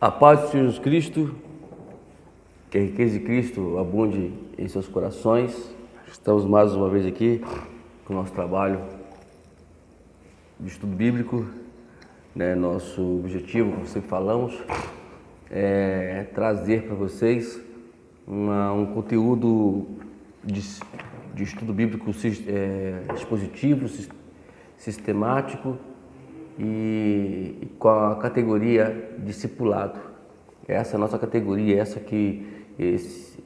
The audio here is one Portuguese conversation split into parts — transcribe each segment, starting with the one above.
A paz de Jesus Cristo, que a riqueza de Cristo abunde em seus corações. Estamos mais uma vez aqui com o nosso trabalho de estudo bíblico. Nosso objetivo, como sempre falamos, é trazer para vocês um conteúdo de estudo bíblico expositivo, sistemático e com a categoria discipulado. Essa é a nossa categoria, esse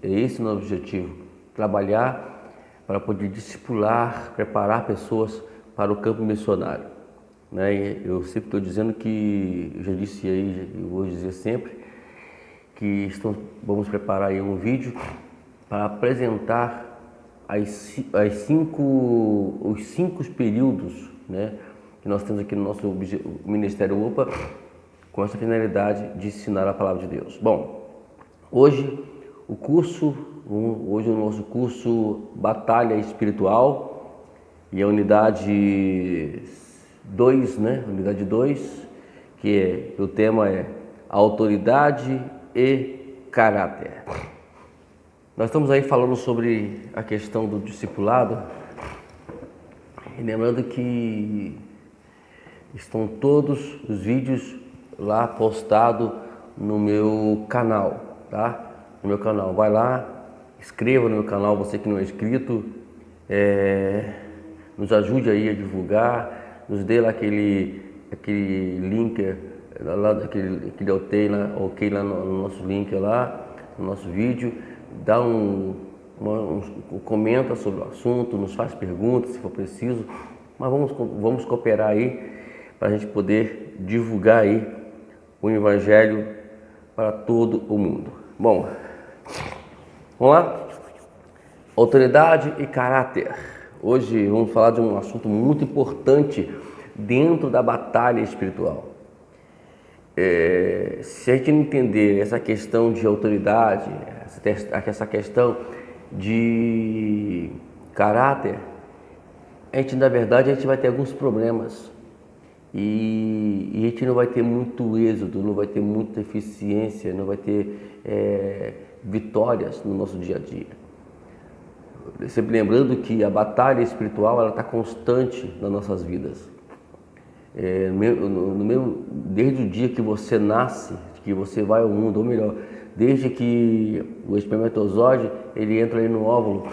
é o nosso objetivo, trabalhar para poder discipular, preparar pessoas para o campo missionário. Eu sempre estou dizendo que, eu já disse aí, eu vou dizer sempre, que vamos preparar aí um vídeo para apresentar os cinco períodos, que nós temos aqui no nosso Ministério UPA, com essa finalidade de ensinar a Palavra de Deus. Bom, hoje o nosso curso Batalha Espiritual, e a unidade 2, Unidade 2, o tema é Autoridade e Caráter. Nós estamos aí falando sobre a questão do discipulado, e lembrando que estão todos os vídeos lá postados no meu canal, tá? No meu canal, vai lá, inscreva no meu canal, você que não é inscrito, nos ajude aí a divulgar, nos dê lá aquele link, aquele ok lá no nosso link lá, no nosso vídeo, dá comenta sobre o assunto, nos faz perguntas se for preciso, mas vamos cooperar aí para a gente poder divulgar aí o Evangelho para todo o mundo. Bom, vamos lá? Autoridade e caráter. Hoje vamos falar de um assunto muito importante dentro da batalha espiritual. Se a gente entender essa questão de autoridade, essa questão de caráter, na verdade, a gente vai ter alguns problemas e a gente não vai ter muito êxito, não vai ter muita eficiência, não vai ter vitórias no nosso dia a dia. Sempre lembrando que a batalha espiritual ela está constante nas nossas vidas. Desde o dia que você nasce, que você vai ao mundo, ou melhor, desde que o espermatozoide ele entra aí no óvulo,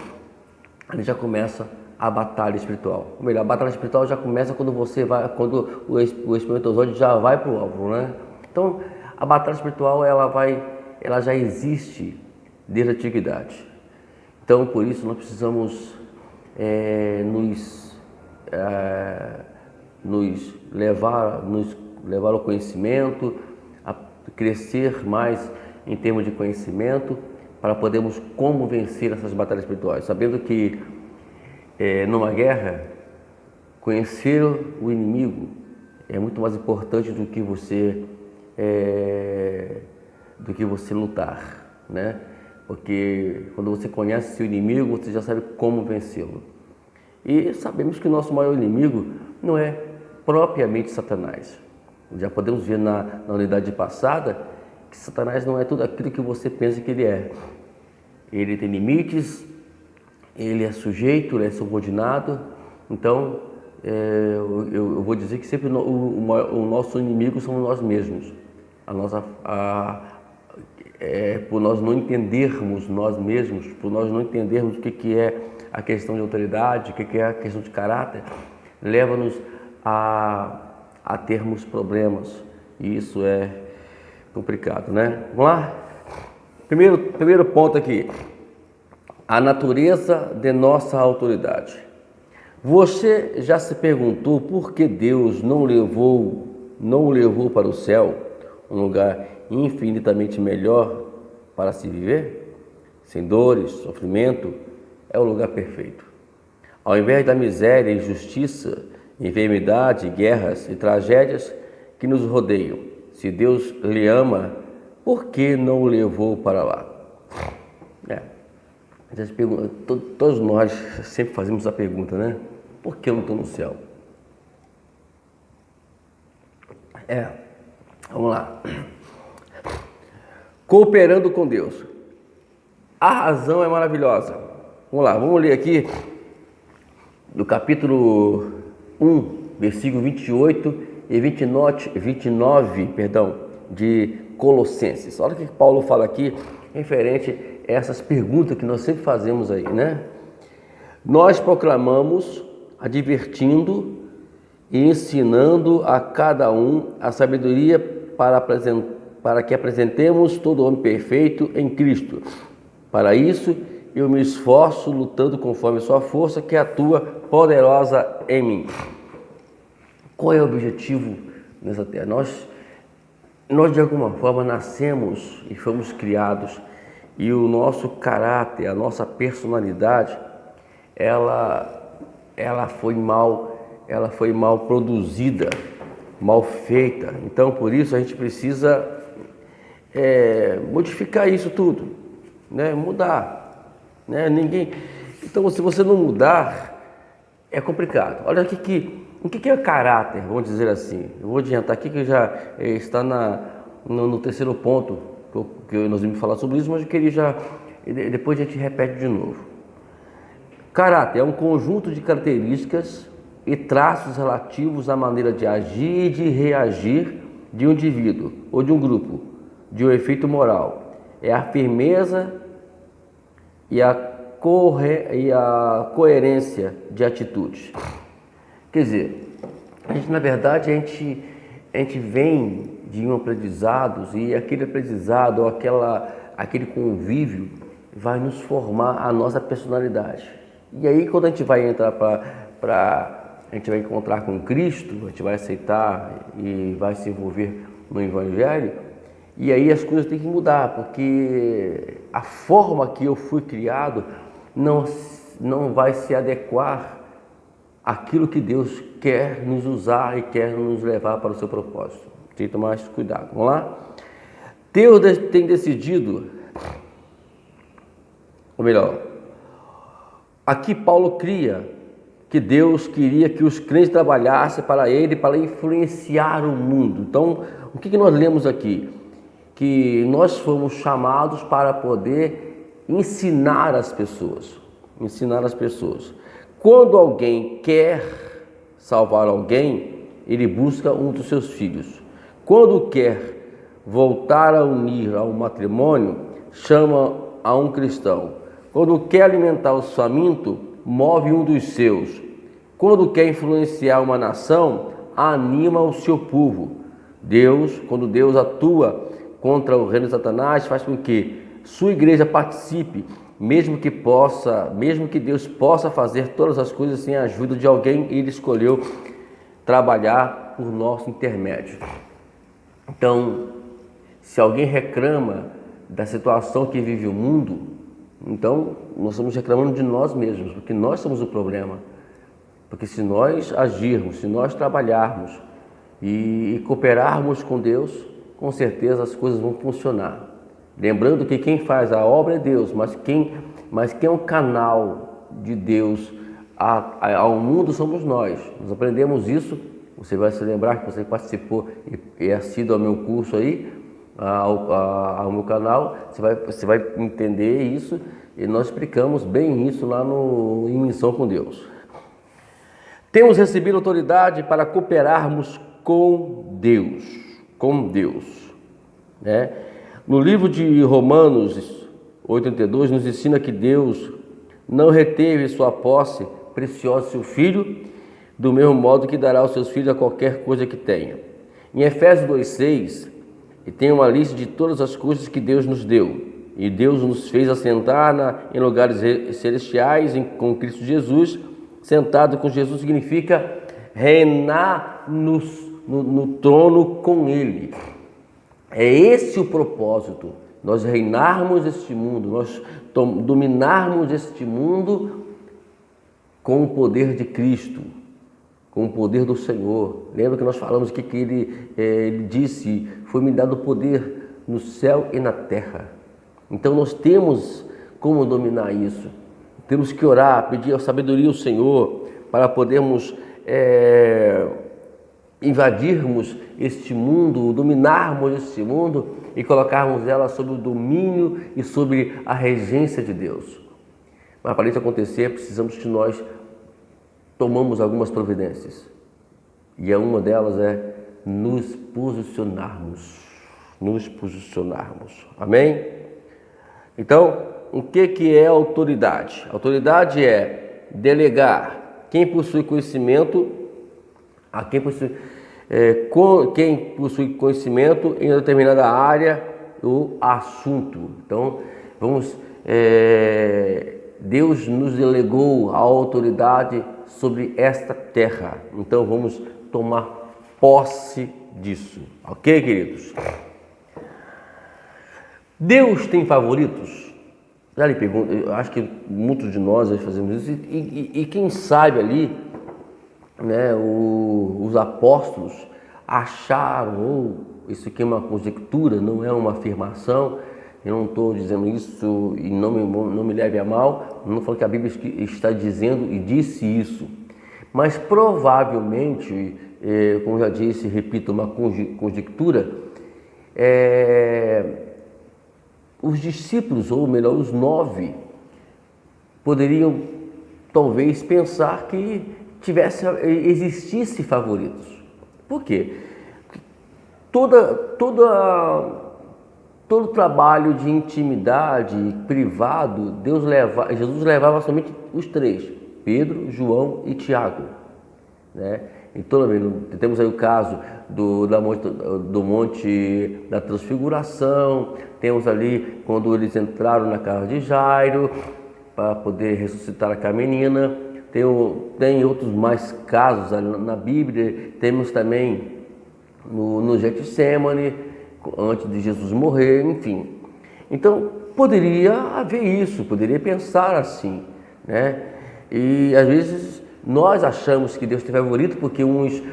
ele já começa a batalha espiritual. Ou melhor, a batalha espiritual já começa quando o espermatozoide já vai para o óvulo, Então, a batalha espiritual ela já existe desde a antiguidade. Então, por isso nós precisamos nos levar ao conhecimento, a crescer mais em termos de conhecimento, para podermos como vencer essas batalhas espirituais, sabendo que numa guerra, conhecer o inimigo é muito mais importante do que você lutar, Porque quando você conhece seu inimigo, você já sabe como vencê-lo. E sabemos que o nosso maior inimigo não é propriamente Satanás. Já podemos ver na unidade passada que Satanás não é tudo aquilo que você pensa que ele é. Ele tem limites, ele é sujeito, ele é subordinado. Então, eu vou dizer que sempre o nosso inimigo somos nós mesmos. Por nós não entendermos nós mesmos, por nós não entendermos o que é a questão de autoridade, o que é a questão de caráter, leva-nos a termos problemas, e isso é complicado, Vamos lá? Primeiro ponto aqui, a natureza de nossa autoridade. Você já se perguntou por que Deus não o levou para o céu, um lugar infinitamente melhor para se viver? Sem dores, sofrimento, é o lugar perfeito. Ao invés da miséria, injustiça, enfermidade, guerras e tragédias que nos rodeiam, se Deus lhe ama, por que não o levou para lá? Todos nós sempre fazemos a pergunta, por que eu não estou no céu? Vamos lá. Cooperando com Deus. A razão é maravilhosa. Vamos lá, vamos ler aqui do capítulo 1, versículo 28 e 29, de Colossenses. Olha o que Paulo fala aqui referente a essas perguntas que nós sempre fazemos aí, né? Nós proclamamos, advertindo e ensinando a cada um a sabedoria para que apresentemos todo homem perfeito em Cristo. Para isso, eu me esforço lutando conforme a sua força que atua poderosa em mim. Qual é o objetivo nessa terra? Nós de alguma forma nascemos e fomos criados, e o nosso caráter, a nossa personalidade, ela foi mal produzida, mal feita. Então, por isso a gente precisa modificar isso tudo, né? Mudar, né? Então, se você não mudar, é complicado. Olha aqui o que é caráter, vamos dizer assim. Eu vou adiantar aqui que já está no terceiro ponto que nós vamos falar sobre isso, mas eu queria depois a gente repete de novo. Caráter é um conjunto de características e traços relativos à maneira de agir e de reagir de um indivíduo ou de um grupo, de um efeito moral. É a firmeza e a coerência de atitudes. Quer dizer, na verdade, a gente vem de um aprendizado, e aquele aprendizado ou aquele convívio vai nos formar a nossa personalidade. E aí, quando a gente vai entrar a gente vai encontrar com Cristo, a gente vai aceitar e vai se envolver no Evangelho, e aí as coisas têm que mudar, porque a forma que eu fui criado não vai se adequar àquilo que Deus quer nos usar e quer nos levar para o seu propósito. Tem que tomar mais cuidado. Vamos lá? Deus tem decidido, ou melhor, aqui Paulo cria que Deus queria que os crentes trabalhassem para Ele, para influenciar o mundo. Então, o que nós lemos aqui? Que nós fomos chamados para poder ensinar as pessoas. Ensinar as pessoas. Quando alguém quer salvar alguém, ele busca um dos seus filhos. Quando quer voltar a unir ao matrimônio, chama a um cristão. Quando quer alimentar os famintos, move um dos seus. Quando quer influenciar uma nação, anima o seu povo. Quando Deus atua contra o reino de Satanás, faz com que sua igreja participe, mesmo que Deus possa fazer todas as coisas sem a ajuda de alguém, Ele escolheu trabalhar por nosso intermédio. Então, se alguém reclama da situação que vive o mundo, então nós estamos reclamando de nós mesmos, porque nós somos o problema. Porque se nós agirmos, se nós trabalharmos e cooperarmos com Deus, com certeza as coisas vão funcionar. Lembrando que quem faz a obra é Deus, mas quem é o canal de Deus ao mundo somos nós. Nós aprendemos isso. Você vai se lembrar que você participou e assistiu ao meu curso aí, ao meu canal. Você vai entender isso, e nós explicamos bem isso lá em Missão com Deus. Temos recebido autoridade para cooperarmos com Deus, né? No livro de Romanos 8:32 nos ensina que Deus não reteve sua posse preciosa, seu Filho, do mesmo modo que dará aos seus filhos a qualquer coisa que tenha. Em Efésios 2:6, tem uma lista de todas as coisas que Deus nos deu. E Deus nos fez assentar em lugares celestiais com Cristo Jesus. Sentado com Jesus significa reinar no trono com Ele. É esse o propósito, nós reinarmos este mundo, nós dominarmos este mundo com o poder de Cristo, com o poder do Senhor. Lembra que nós falamos aqui que ele disse, foi-me dado poder no céu e na terra. Então nós temos como dominar isso. Temos que orar, pedir a sabedoria ao Senhor para podermos invadirmos este mundo, dominarmos este mundo e colocarmos ela sob o domínio e sobre a regência de Deus. Mas para isso acontecer, precisamos que nós tomamos algumas providências. E uma delas é nos posicionarmos. Nos posicionarmos. Amém? Então, o que é autoridade? Autoridade é delegar. Quem possui conhecimento, quem possui conhecimento em determinada área ou assunto. Então, Deus nos delegou a autoridade sobre esta terra. Então, vamos tomar posse disso. Ok, queridos? Deus tem favoritos? Já lhe pergunto, eu acho que muitos de nós fazemos isso, e quem sabe ali, né, os apóstolos acharam, ou isso aqui é uma conjectura, não é uma afirmação, eu não estou dizendo isso e não me leve a mal, não falo que a Bíblia está dizendo e disse isso, mas provavelmente, como já disse, repito, uma conjectura, os discípulos, ou melhor, os 9, poderiam talvez pensar que existisse favoritos. Por quê? Todo trabalho de intimidade privado, Jesus levava somente os 3, Pedro, João e Tiago, né? Então, temos aí o caso do Monte da Transfiguração, temos ali quando eles entraram na casa de Jairo para poder ressuscitar aquela menina, tem outros mais casos na Bíblia, temos também no Getsemane, antes de Jesus morrer, enfim. Então, poderia haver isso, poderia pensar assim, né? E às vezes nós achamos que Deus tem favorito porque uns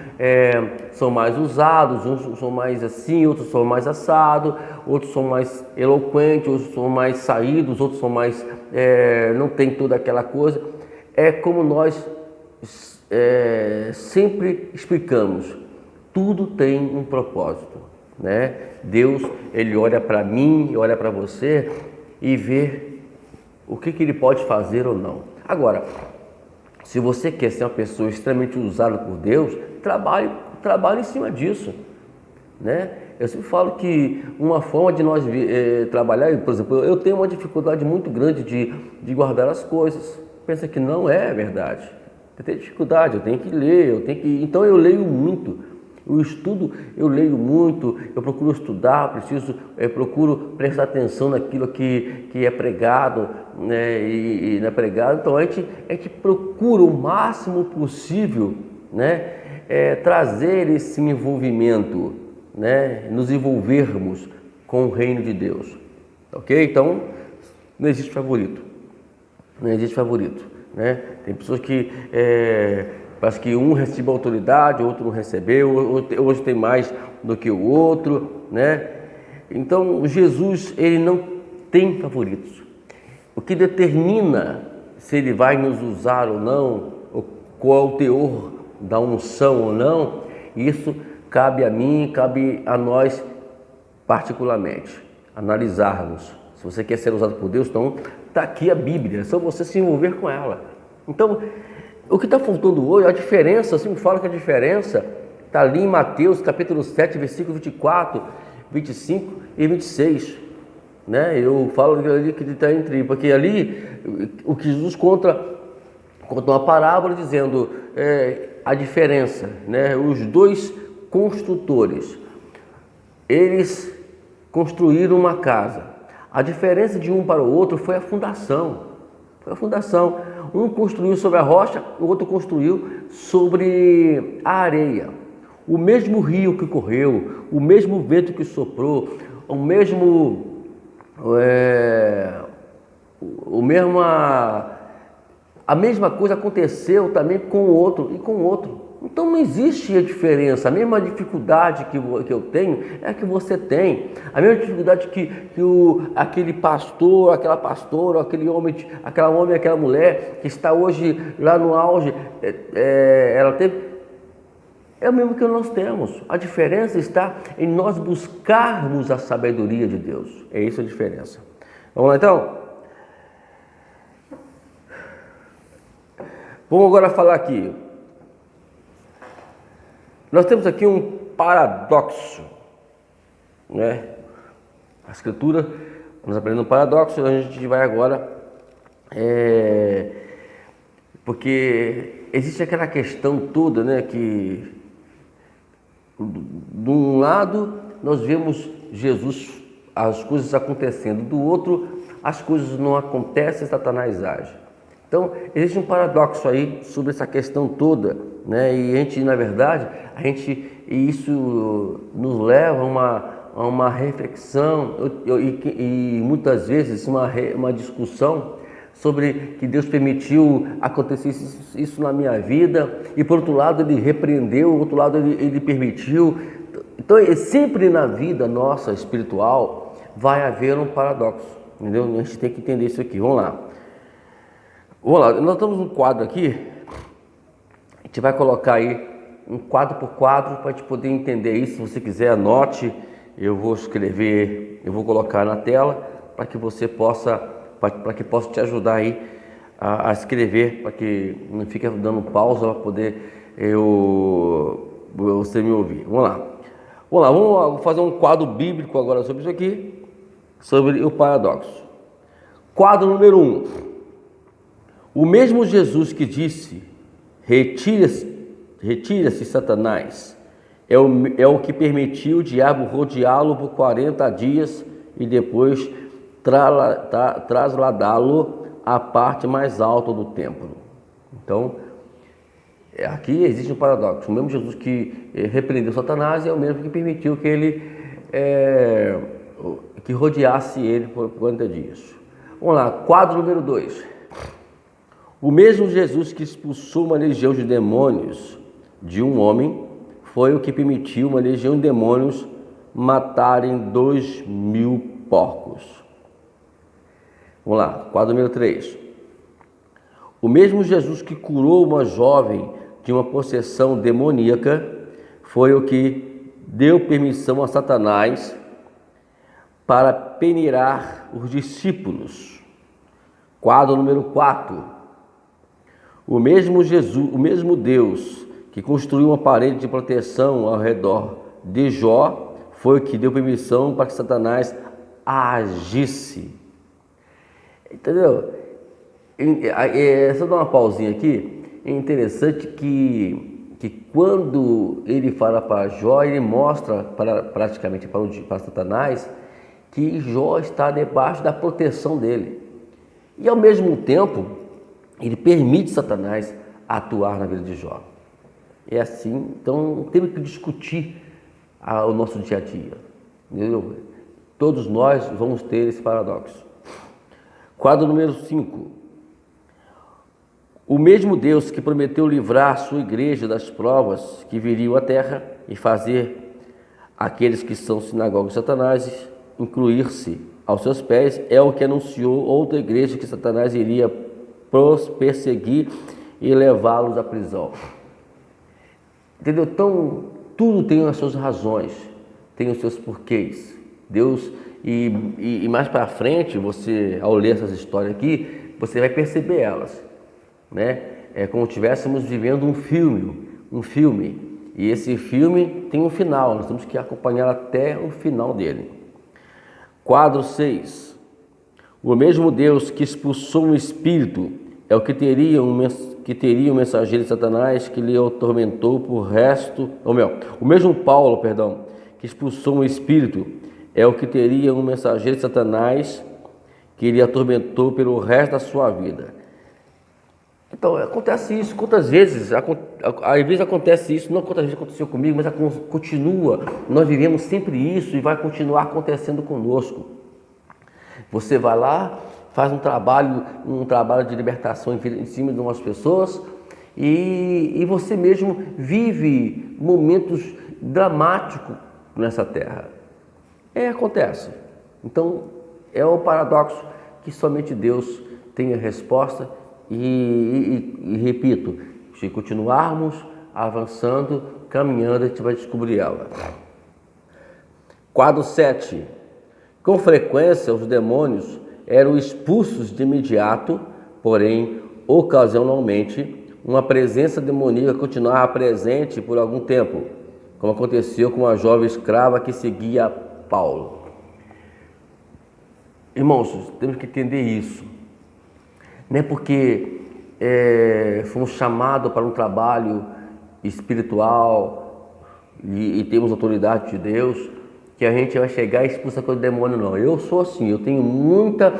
são mais usados, uns são mais assim, outros são mais assado, outros são mais eloquentes, outros são mais saídos, outros são mais... não tem toda aquela coisa. É como nós sempre explicamos, tudo tem um propósito, né? Deus, Ele olha para mim, olha para você e vê o que Ele pode fazer ou não. Agora, se você quer ser uma pessoa extremamente usada por Deus, trabalhe em cima disso, né? Eu sempre falo que uma forma de nós trabalhar, por exemplo, eu tenho uma dificuldade muito grande de guardar as coisas. Pensa que não é verdade. Eu tenho dificuldade, eu tenho que ler, então eu leio muito. O estudo, eu leio muito, eu procuro estudar, procuro prestar atenção naquilo que é pregado, né, e não é pregado. Então a gente procura o máximo possível, né, trazer esse envolvimento, né, nos envolvermos com o reino de Deus. Ok? Então, não existe favorito. Não existe favorito, né? Tem pessoas que... parece que um recebe autoridade, outro não recebeu, hoje tem mais do que o outro, né? Então, Jesus, ele não tem favoritos. O que determina se ele vai nos usar ou não, ou qual é o teor da unção ou não, isso cabe a mim, cabe a nós particularmente, analisarmos. Se você quer ser usado por Deus, então está aqui a Bíblia, é só você se envolver com ela. Então, o que está faltando hoje, a diferença, assim fala que a diferença está ali em Mateus capítulo 7, versículo 24, 25 e 26. Né? Eu falo ali que está entre, porque ali o que Jesus conta uma parábola dizendo a diferença, né? Os 2 construtores, eles construíram uma casa. A diferença de um para o outro foi a fundação. Foi a fundação. Um construiu sobre a rocha, o outro construiu sobre a areia. O mesmo rio que correu, o mesmo vento que soprou, a mesma coisa aconteceu também com o outro e com o outro. Então não existe a diferença, a mesma dificuldade que eu tenho é a que você tem, a mesma dificuldade que aquele pastor, aquela pastora, aquele homem, aquela mulher que está hoje lá no auge, ela teve. é o mesmo que nós temos. A diferença está em nós buscarmos a sabedoria de Deus. É isso a diferença. Vamos lá então? Vamos agora falar aqui. Nós temos aqui um paradoxo, né? A Escritura, nós aprendemos um paradoxo, a gente vai agora, porque existe aquela questão toda, né, que de um lado nós vemos Jesus, as coisas acontecendo, do outro as coisas não acontecem, Satanás age. Então existe um paradoxo aí sobre essa questão toda, né? E a gente, na verdade, isso nos leva a uma reflexão e muitas vezes uma discussão sobre que Deus permitiu acontecer isso na minha vida, e por outro lado ele repreendeu, por outro lado ele permitiu. Então sempre na vida nossa espiritual vai haver um paradoxo, entendeu? A gente tem que entender isso aqui. Vamos lá, nós temos um quadro aqui, a gente vai colocar aí um quadro por quadro para a gente poder entender isso. Se você quiser, anote, eu vou escrever, eu vou colocar na tela para que você possa te ajudar aí a escrever, para que não fique dando pausa para poder você me ouvir. Vamos fazer um quadro bíblico agora sobre isso aqui, sobre o paradoxo. Quadro número 1. O mesmo Jesus que disse: retira-se Satanás, é o que permitiu o diabo rodeá-lo por 40 dias e depois trasladá-lo à parte mais alta do templo. Então, aqui existe um paradoxo. O mesmo Jesus que repreendeu Satanás é o mesmo que permitiu que ele que rodeasse ele por 40 dias. Vamos lá, quadro número 2. O mesmo Jesus que expulsou uma legião de demônios de um homem foi o que permitiu uma legião de demônios matarem 2.000 porcos. Vamos lá, quadro número 3. O mesmo Jesus que curou uma jovem de uma possessão demoníaca foi o que deu permissão a Satanás para peneirar os discípulos. Quadro número 4. O mesmo Deus que construiu uma parede de proteção ao redor de Jó foi o que deu permissão para que Satanás agisse. Entendeu? Só dar uma pausinha aqui. É interessante que quando ele fala para Jó, ele mostra praticamente para Satanás que Jó está debaixo da proteção dele. E ao mesmo tempo, ele permite Satanás atuar na vida de Jó. É assim, então temos que discutir o nosso dia a dia. Entendeu? Todos nós vamos ter esse paradoxo. Quadro número 5. O mesmo Deus que prometeu livrar a sua igreja das provas que viriam à terra e fazer aqueles que são sinagoga de Satanás incluir-se aos seus pés, é o que anunciou outra igreja que Satanás iria perseguir e levá-los à prisão. Entendeu? Então, tudo tem as suas razões, tem os seus porquês. Deus, e mais para frente, você, ao ler essas histórias aqui, você vai perceber elas, né? É como se estivéssemos vivendo um filme, e esse filme tem um final, nós temos que acompanhar até o final dele. Quadro 6. O mesmo Deus que expulsou um espírito é o que teria um mensageiro de Satanás que lhe atormentou por resto... O mesmo Paulo, que expulsou um espírito é o que teria um mensageiro de Satanás que lhe atormentou pelo resto da sua vida. Então, acontece isso. Quantas vezes? Às vezes acontece isso, não quantas vezes aconteceu comigo, mas continua. Nós vivemos sempre isso e vai continuar acontecendo conosco. Você vai lá, faz um trabalho de libertação em cima de umas pessoas e você mesmo vive momentos dramáticos nessa terra. Acontece. Então, é um paradoxo que somente Deus tem a resposta e repito, se continuarmos avançando, caminhando a gente vai descobrir ela. Quadro 7. Com frequência os demônios eram expulsos de imediato, porém, ocasionalmente, uma presença demoníaca continuava presente por algum tempo, como aconteceu com uma jovem escrava que seguia Paulo. Irmãos, temos que entender isso. Não é porque fomos chamados para um trabalho espiritual e temos autoridade de Deus que a gente vai chegar e expulsar com o demônio, não. Eu sou assim, eu tenho muita...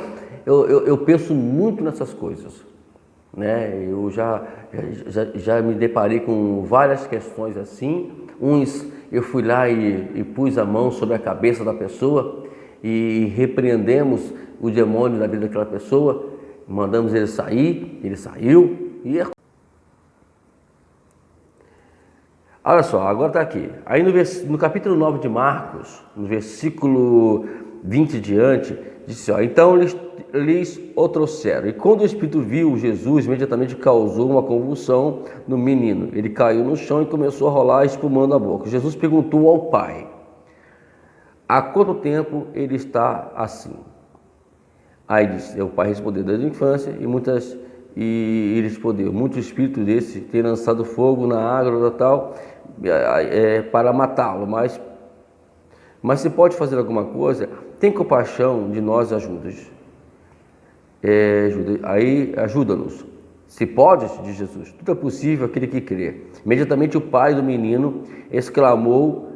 Eu penso muito nessas coisas, né? Eu já me deparei com várias questões assim. Eu fui lá e pus a mão sobre a cabeça da pessoa e repreendemos o demônio da vida daquela pessoa, mandamos ele sair, ele saiu e... Olha só, agora está aqui. Aí no capítulo 9 de Marcos, no versículo 20 diante, disse, ó, então lhes o trouxeram. E quando o Espírito viu Jesus, imediatamente causou uma convulsão no menino. Ele caiu no chão e começou a rolar, espumando a boca. Jesus perguntou ao pai, há quanto tempo ele está assim? Aí disse, o pai respondeu, desde a infância, e ele respondeu, muitos espíritos desse têm lançado fogo na água tal, para matá-lo, mas se pode fazer alguma coisa, tem compaixão de nós e ajuda-nos. Aí ajuda-nos. Se podes, diz Jesus, tudo é possível aquele que crê. Imediatamente o pai do menino exclamou,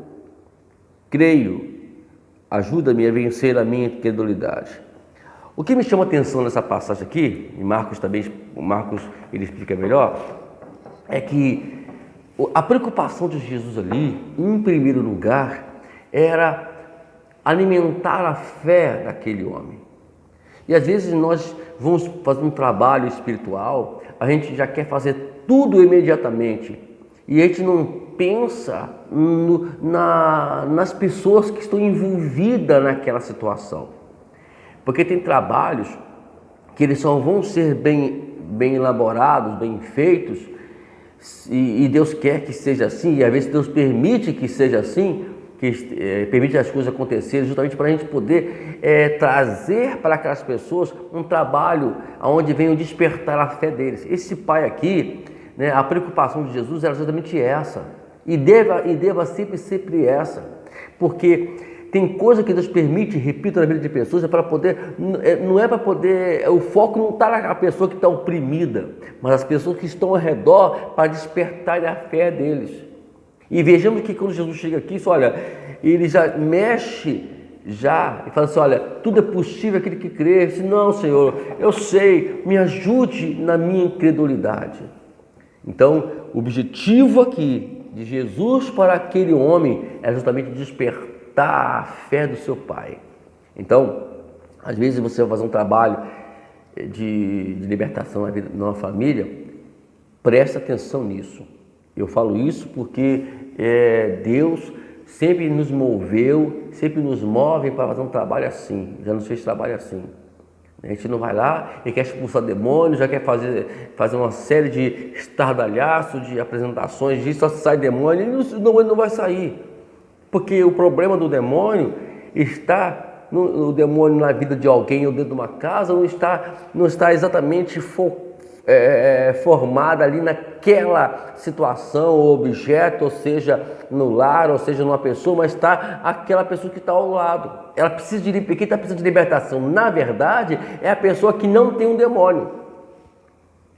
creio, ajuda-me a vencer a minha incredulidade. O que me chama a atenção nessa passagem aqui, e Marcos ele explica melhor, é que a preocupação de Jesus ali, em primeiro lugar, era alimentar a fé daquele homem. E às vezes nós vamos fazer um trabalho espiritual, a gente já quer fazer tudo imediatamente, e a gente não pensa nas pessoas que estão envolvidas naquela situação. Porque tem trabalhos que eles só vão ser bem elaborados, bem feitos, e Deus quer que seja assim, e às vezes Deus permite que seja assim, permite as coisas acontecerem, justamente para a gente poder trazer para aquelas pessoas um trabalho onde venham despertar a fé deles. Esse pai aqui, né, a preocupação de Jesus era exatamente essa, e deva sempre essa, porque tem coisa que Deus permite, repito, na vida de pessoas, é para poder, não é para poder, o foco não está na pessoa que está oprimida, mas as pessoas que estão ao redor para despertar a fé deles. E vejamos que quando Jesus chega aqui, olha, ele já mexe e fala assim, olha, tudo é possível aquele que crê. Ele disse, não, Senhor, eu sei, me ajude na minha incredulidade. Então, o objetivo aqui de Jesus para aquele homem é justamente despertar a fé do seu pai. Então, às vezes você vai fazer um trabalho de libertação na família, presta atenção nisso. Eu falo isso porque Deus sempre nos moveu, sempre nos move para fazer um trabalho assim, já nos fez trabalho assim. A gente não vai lá e quer expulsar demônios, já quer fazer uma série de estardalhaços, de apresentações, disso só sai demônio e não vai sair. Porque o problema do demônio está no demônio na vida de alguém ou dentro de uma casa, não está exatamente formada ali naquela situação ou objeto, ou seja, no lar, ou seja, numa pessoa, mas está aquela pessoa que está ao lado. Ela precisa quem está precisando de libertação, na verdade, é a pessoa que não tem um demônio.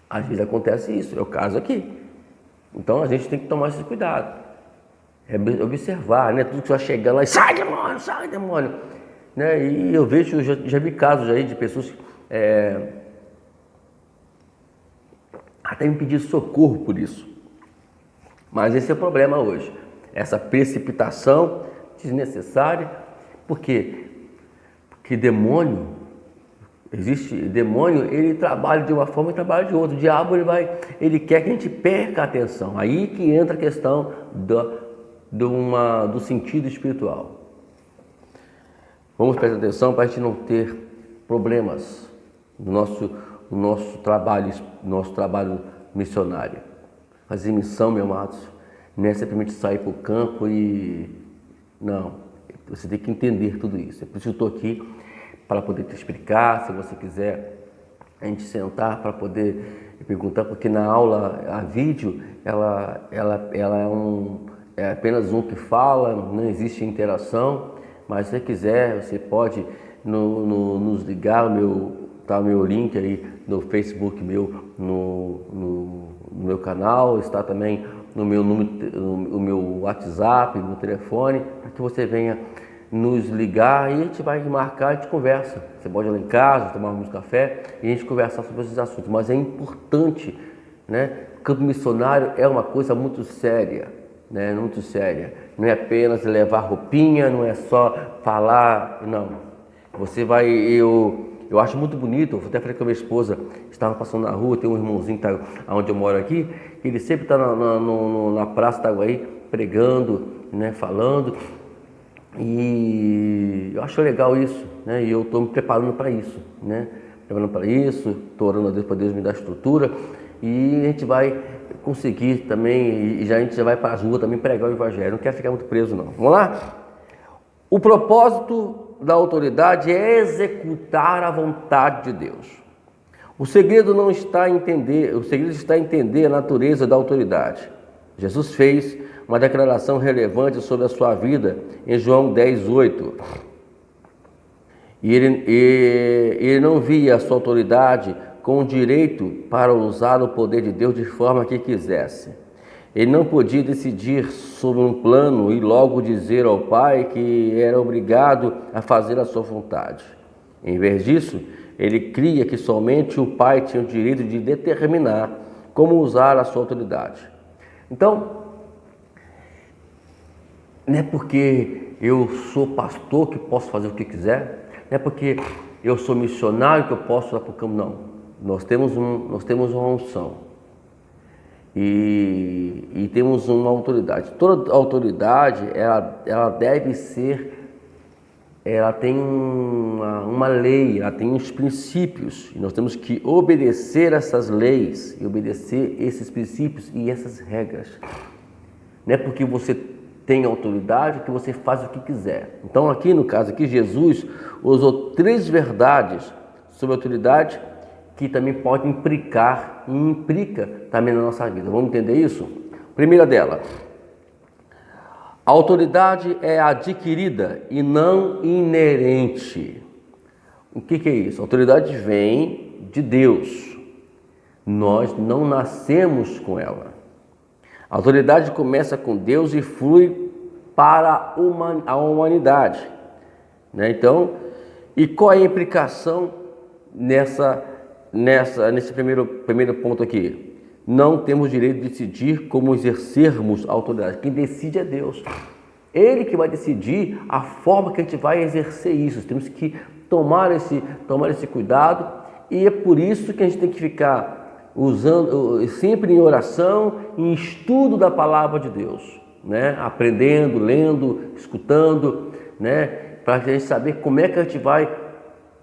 Às vezes acontece isso, é o caso aqui. Então a gente tem que tomar esse cuidado. Observar, né? Tudo que vai chegando lá e sai demônio, né? E eu vejo, já vi casos aí de pessoas até me pedir socorro por isso. Mas esse é o problema hoje, essa precipitação desnecessária. Por quê? Porque demônio, ele trabalha de uma forma e trabalha de outra. O diabo ele quer que a gente perca a atenção. Aí que entra a questão do sentido espiritual. Vamos prestar atenção para a gente não ter problemas no nosso trabalho missionário. Fazer missão, meus amados, não é simplesmente sair para o campo e... Não, você tem que entender tudo isso. É por isso que eu estou aqui, para poder te explicar. Se você quiser a gente sentar para poder perguntar, porque na aula, a vídeo, ela é apenas um que fala, não existe interação, mas se você quiser, você pode nos ligar, tá o meu link aí no Facebook meu, no meu canal, está também no meu número, o meu WhatsApp, no telefone, para que você venha nos ligar e a gente vai marcar e a gente conversa. Você pode ir lá em casa, tomarmos café e a gente conversar sobre esses assuntos. Mas é importante, né? O campo missionário é uma coisa muito séria, né? Muito séria. Não é apenas levar roupinha, não é só falar, não. Você vai, eu acho muito bonito, eu até falei com a minha esposa, estava passando na rua, tem um irmãozinho que tá onde eu moro aqui, ele sempre está na Praça Itaguaí pregando, né? Falando. E eu acho legal isso, né? E eu estou me preparando para isso, né? Preparando para isso, estou orando a Deus para Deus me dar estrutura e a gente vai conseguir também, a gente já vai para as ruas também pregar o Evangelho. Não quero ficar muito preso, não. Vamos lá? O propósito da autoridade é executar a vontade de Deus. O segredo não está em entender, o segredo está em entender a natureza da autoridade. Jesus fez uma declaração relevante sobre a sua vida em João 10:8. E ele não via a sua autoridade com o direito para usar o poder de Deus de forma que quisesse. Ele não podia decidir sobre um plano e logo dizer ao Pai que era obrigado a fazer a sua vontade. Em vez disso, ele cria que somente o Pai tinha o direito de determinar como usar a sua autoridade. Então, não é porque eu sou pastor que posso fazer o que quiser, não é porque eu sou missionário que eu posso ir para o campo, não. Nós temos uma unção e temos uma autoridade. Toda autoridade, ela deve ser, ela tem uma lei, ela tem uns princípios, e nós temos que obedecer essas leis, e obedecer esses princípios e essas regras. Não é porque você tem autoridade que você faz o que quiser. Então aqui no caso aqui, Jesus usou 3 verdades sobre a autoridade que também pode implicar e implica também na nossa vida. Vamos entender isso? Primeira dela, a autoridade é adquirida e não inerente. O que é isso? A autoridade vem de Deus. Nós não nascemos com ela. A autoridade começa com Deus e flui para a humanidade, né? Então, e qual é a implicação nesse primeiro ponto aqui? Não temos direito de decidir como exercermos a autoridade. Quem decide é Deus. Ele que vai decidir a forma que a gente vai exercer isso. Temos que tomar esse cuidado e é por isso que a gente tem que ficar usando sempre em oração, em estudo da palavra de Deus, né? Aprendendo, lendo, escutando, né? Para a gente saber como é que a gente vai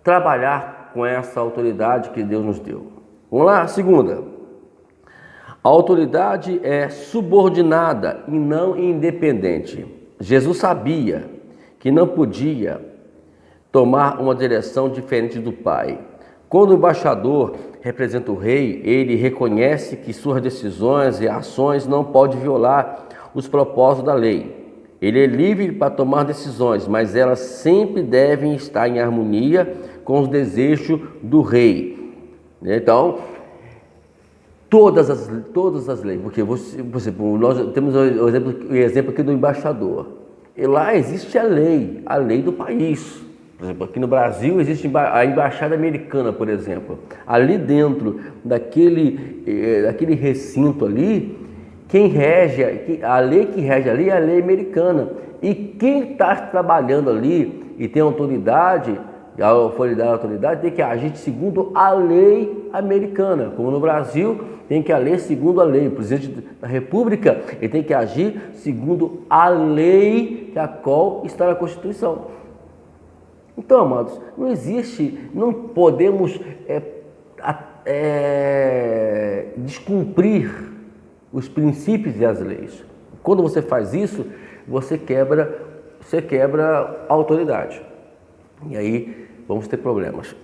trabalhar com essa autoridade que Deus nos deu. Vamos lá, segunda. A autoridade é subordinada e não independente. Jesus sabia que não podia tomar uma direção diferente do Pai. Quando o embaixador representa o rei, ele reconhece que suas decisões e ações não podem violar os propósitos da lei. Ele é livre para tomar decisões, mas elas sempre devem estar em harmonia com os desejos do rei. Então, todas as leis, porque nós temos o exemplo aqui do embaixador. E lá existe a lei do país. Por exemplo, aqui no Brasil existe a Embaixada Americana, por exemplo. Ali dentro daquele recinto ali, a lei que rege ali é a lei americana. E quem está trabalhando ali e tem autoridade, a autoridade tem que agir segundo a lei americana. Como no Brasil, tem que agir segundo a lei. O presidente da República ele tem que agir segundo a lei a qual está na Constituição. Então, amados, não podemos descumprir os princípios e as leis. Quando você faz isso, você quebra a autoridade. E aí vamos ter problemas.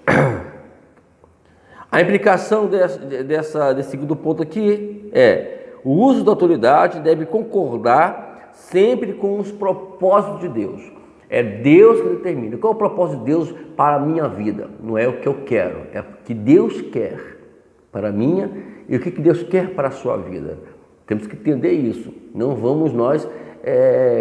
A implicação desse segundo ponto aqui é: o uso da autoridade deve concordar sempre com os propósitos de Deus. É Deus que determina. Qual é o propósito de Deus para a minha vida? Não é o que eu quero, é o que Deus quer para a minha e o que Deus quer para a sua vida. Temos que entender isso. Não vamos nós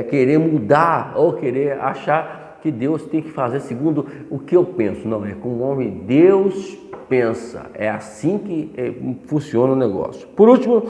querer mudar ou querer achar que Deus tem que fazer segundo o que eu penso. Não, é conforme Deus pensa. É assim que funciona o negócio. Por último,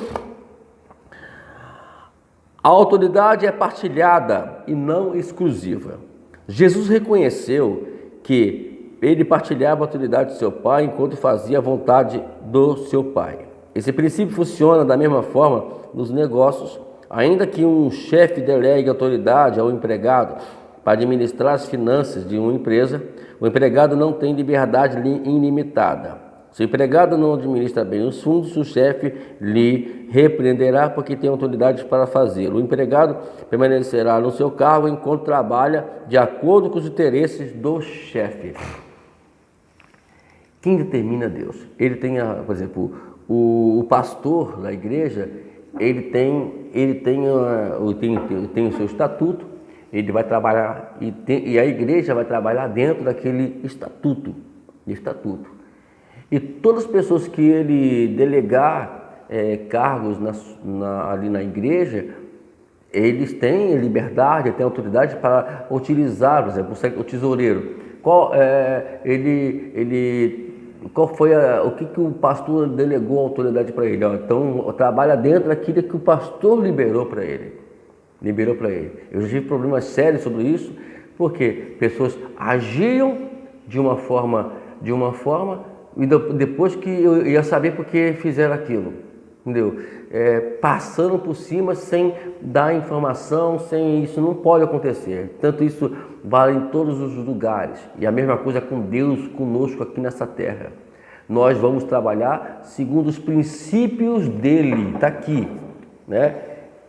a autoridade é partilhada e não exclusiva. Jesus reconheceu que ele partilhava a autoridade de seu Pai enquanto fazia a vontade do seu Pai. Esse princípio funciona da mesma forma nos negócios. Ainda que um chefe delegue autoridade ao empregado para administrar as finanças de uma empresa, o empregado não tem liberdade ilimitada. Se o empregado não administra bem os fundos, o chefe lhe repreenderá porque tem autoridade para fazê-lo. O empregado permanecerá no seu cargo enquanto trabalha de acordo com os interesses do chefe. Quem determina Deus? Ele tem, por exemplo, o pastor da igreja, ele tem o seu estatuto, ele vai trabalhar e a igreja vai trabalhar dentro daquele estatuto. E todas as pessoas que ele delegar cargos ali na igreja, eles têm liberdade, têm autoridade para utilizar, por exemplo, o tesoureiro. Qual foi o que o pastor delegou a autoridade para ele? Então, trabalha dentro daquilo que o pastor liberou para ele. Eu já tive problemas sérios sobre isso, porque pessoas agiam de uma forma e depois que eu ia saber por que fizeram aquilo, entendeu? Passando por cima sem dar informação, isso não pode acontecer. Tanto isso vale em todos os lugares. E a mesma coisa com Deus conosco aqui nessa terra. Nós vamos trabalhar segundo os princípios dele, está aqui, né?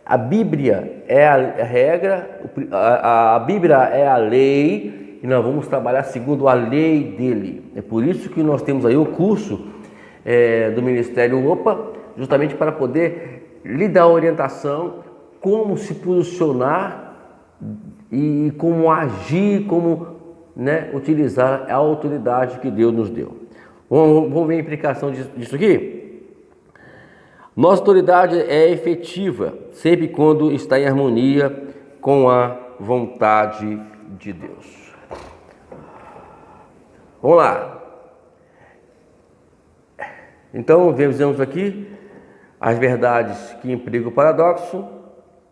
A Bíblia é a regra, a Bíblia é a lei, e nós vamos trabalhar segundo a lei dele. É por isso que nós temos aí o curso do Ministério OPA, justamente para poder lhe dar orientação, como se posicionar e como agir, como utilizar a autoridade que Deus nos deu. Vamos ver a implicação disso aqui? Nossa autoridade é efetiva sempre quando está em harmonia com a vontade de Deus. Vamos lá. Então, vemos aqui as verdades que implicam o paradoxo,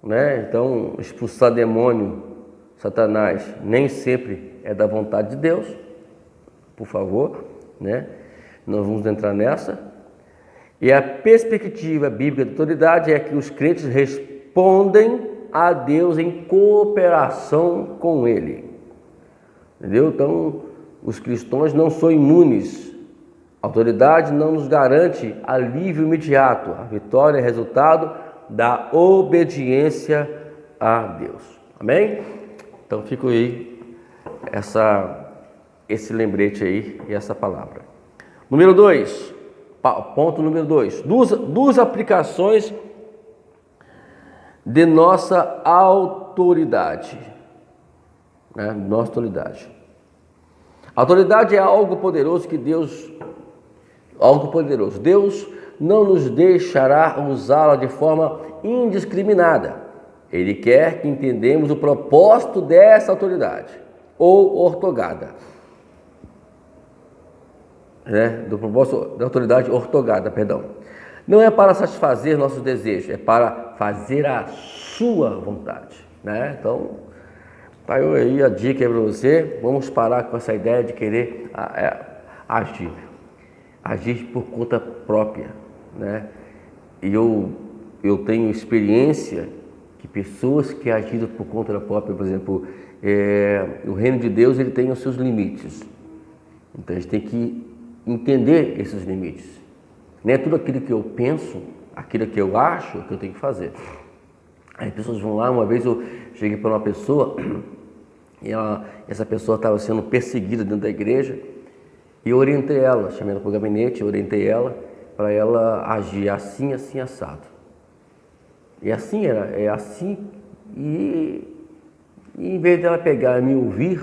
né? Então, expulsar demônio, Satanás, nem sempre é da vontade de Deus, por favor, né? Nós vamos entrar nessa. E a perspectiva bíblica de autoridade é que os crentes respondem a Deus em cooperação com Ele. Entendeu? Então, os cristãos não são imunes. A autoridade não nos garante alívio imediato. A vitória é resultado da obediência a Deus. Amém? Então, fica aí esse lembrete aí e essa palavra. Número 2. Ponto número 2. Duas aplicações de nossa autoridade. Nossa autoridade. A autoridade é algo poderoso Deus não nos deixará usá-la de forma indiscriminada. Ele quer que entendamos o propósito dessa autoridade, ou ortogada. Do propósito da autoridade ortogada, perdão. Não é para satisfazer nossos desejos, é para fazer a sua vontade, né? Então, tá aí a dica aí para você. Vamos parar com essa ideia de querer agir por conta própria, né? E eu tenho experiência que pessoas que agiram por conta própria, por exemplo, o reino de Deus, ele tem os seus limites. Então a gente tem que entender esses limites. Não é tudo aquilo que eu penso, aquilo que eu acho que eu tenho que fazer. As pessoas vão lá. Uma vez eu cheguei para uma pessoa e essa pessoa estava sendo perseguida dentro da igreja e eu orientei ela, chamei ela para o gabinete, orientei ela para ela agir assim, assim, assado. E assim é assim, e em vez dela pegar e me ouvir,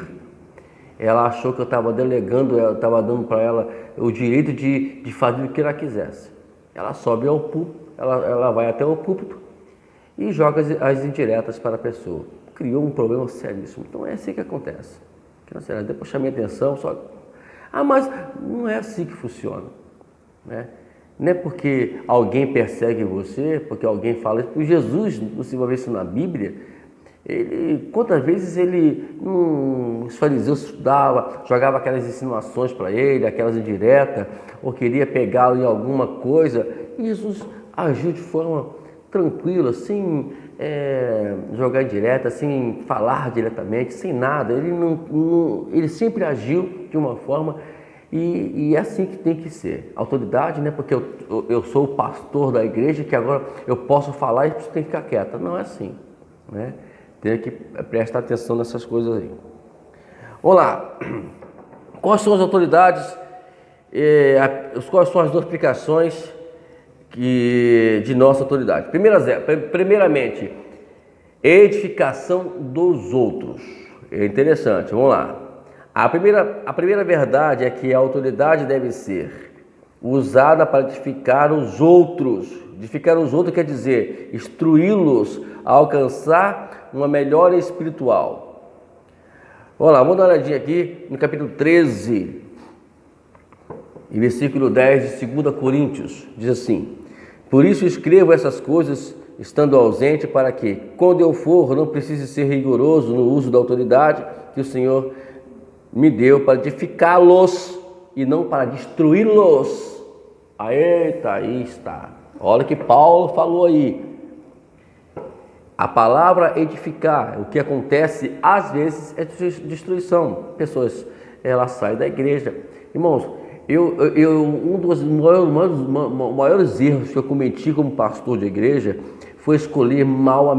ela achou que eu estava delegando, eu estava dando para ela o direito de fazer o que ela quisesse. Ela sobe ao púlpito, ela vai até o púlpito e joga as indiretas para a pessoa. Criou um problema seríssimo. Então é assim que acontece. Depois chamei atenção, mas não é assim que funciona, né? Não é porque alguém persegue você, porque alguém fala isso. Porque Jesus, você vai ver isso na Bíblia, quantas vezes os fariseus estudavam, jogava aquelas insinuações para ele, aquelas indiretas, ou queria pegá-lo em alguma coisa, e Jesus agiu de forma tranquila, sem jogar indireta, sem falar diretamente, sem nada. Ele sempre agiu de uma forma. E é assim que tem que ser. Autoridade, né? Porque eu sou o pastor da igreja, que agora eu posso falar e você tem que ficar quieta. Não é assim, né? Tem que prestar atenção nessas coisas aí. Vamos lá. Quais são as autoridades? Quais são as duas aplicações de nossa autoridade? Primeiramente, edificação dos outros. É interessante, vamos lá. A primeira verdade é que a autoridade deve ser usada para edificar os outros. Edificar os outros quer dizer instruí-los a alcançar uma melhora espiritual. Vamos lá, vamos dar uma olhadinha aqui no capítulo 13, e versículo 10 de 2 Coríntios. Diz assim: por isso escrevo essas coisas estando ausente, para que, quando eu for, não precise ser rigoroso no uso da autoridade que o Senhor me deu para edificá-los e não para destruí-los. Eita, aí está. Olha o que Paulo falou aí. A palavra edificar, o que acontece às vezes é destruição. Pessoas, elas saem da igreja. Irmãos, um dos maiores erros que eu cometi como pastor de igreja foi escolher mal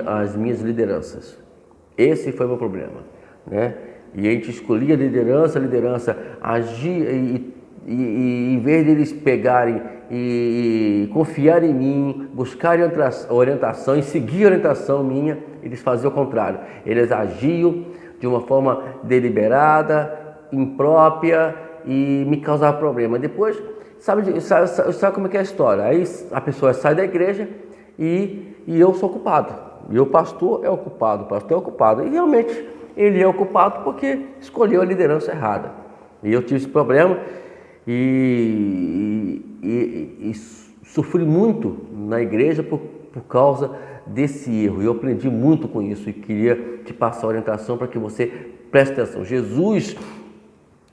as minhas lideranças. Esse foi o meu problema, né? E a gente escolhia a liderança agia e em vez de eles pegarem e confiar em mim, buscarem orientação e seguir a orientação minha, eles faziam o contrário. Eles agiam de uma forma deliberada, imprópria e me causavam problema. Depois, sabe como é que é a história? Aí a pessoa sai da igreja e eu sou culpado. E o pastor é o culpado. E realmente ele é o culpado porque escolheu a liderança errada. E eu tive esse problema e sofri muito na igreja por causa desse erro. E eu aprendi muito com isso e queria te passar a orientação para que você preste atenção. Jesus,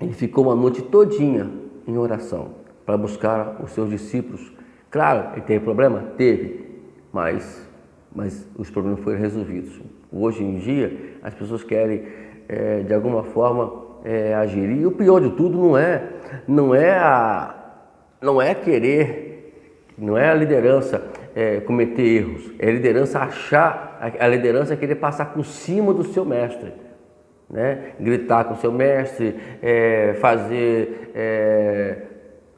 ele ficou uma noite todinha em oração para buscar os seus discípulos. Claro, ele teve problema? Teve, mas os problemas foram resolvidos. Hoje em dia, as pessoas querem, de alguma forma, agir. E o pior de tudo não é a liderança cometer erros. É a liderança a liderança querer passar por cima do seu mestre, né? Gritar com o seu mestre,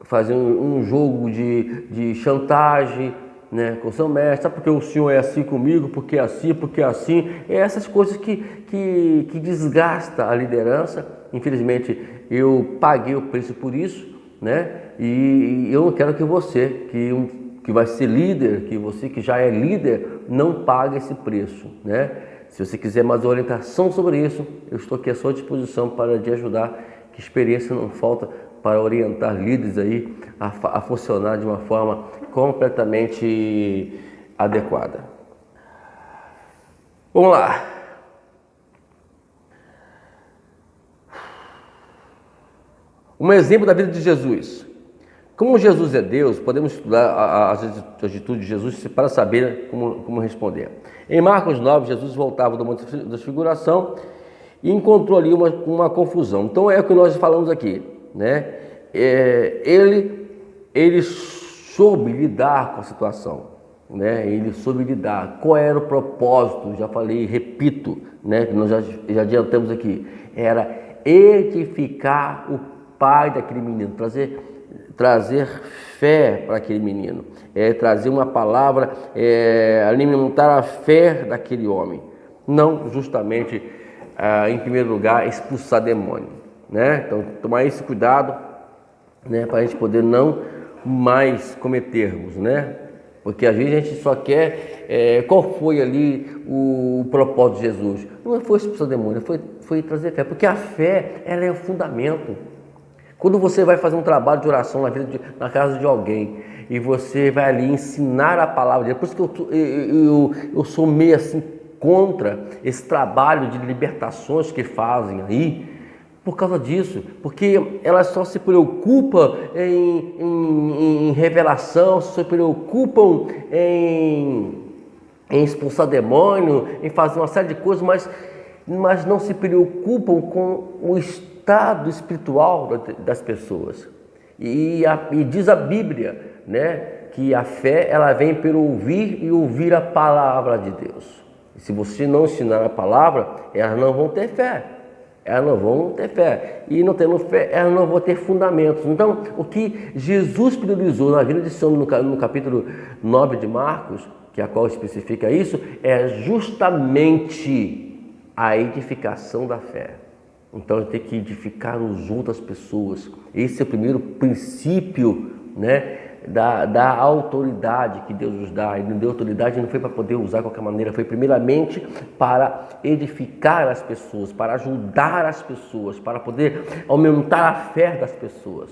fazer um jogo de chantagem, né, com o seu mestre. Sabe porque o senhor é assim comigo, porque é assim. É essas coisas que desgasta a liderança. Infelizmente, eu paguei o preço por isso, né? E eu não quero que você, que vai ser líder, que você que já é líder, não pague esse preço, né? Se você quiser mais orientação sobre isso, eu estou aqui à sua disposição para te ajudar, que experiência não falta para orientar líderes aí a funcionar de uma forma completamente adequada. Vamos lá. Um exemplo da vida de Jesus. Como Jesus é Deus, podemos estudar as atitudes de Jesus para saber como responder. Em Marcos 9, Jesus voltava do Monte da Transfiguração e encontrou ali uma confusão. Então é o que nós falamos aqui, né? Ele soube lidar com a situação. né? Ele soube lidar. Qual era o propósito? Já falei, repito, né? Que nós já adiantamos aqui. Era edificar o pai daquele menino, trazer fé para aquele menino, trazer uma palavra, alimentar a fé daquele homem. Não justamente, em primeiro lugar, expulsar demônio, né? Então, tomar esse cuidado, né? Para a gente poder não mais cometermos, né? Porque às vezes a gente só quer, qual foi ali o propósito de Jesus? Não foi expulsar demônio, foi trazer fé, porque a fé, ela é o fundamento. Quando você vai fazer um trabalho de oração na casa de alguém e você vai ali ensinar a palavra de Deus, por isso que eu sou meio assim contra esse trabalho de libertações que fazem aí, por causa disso, porque elas só se preocupam em revelação, se preocupam em expulsar demônio, em fazer uma série de coisas, mas não se preocupam com o estado espiritual das pessoas. E diz a Bíblia, né, que a fé ela vem pelo ouvir e ouvir a palavra de Deus. E se você não ensinar a palavra, elas não vão ter fé. Elas não vão ter fé. E não tendo fé, elas não vão ter fundamentos. Então, o que Jesus priorizou na vida de São no capítulo 9 de Marcos, que é a qual especifica isso, é justamente a edificação da fé. Então, a gente tem que edificar as outras pessoas. Esse é o primeiro princípio, né, da autoridade que Deus nos dá. Ele não deu autoridade, não foi para poder usar de qualquer maneira, foi primeiramente para edificar as pessoas, para ajudar as pessoas, para poder aumentar a fé das pessoas.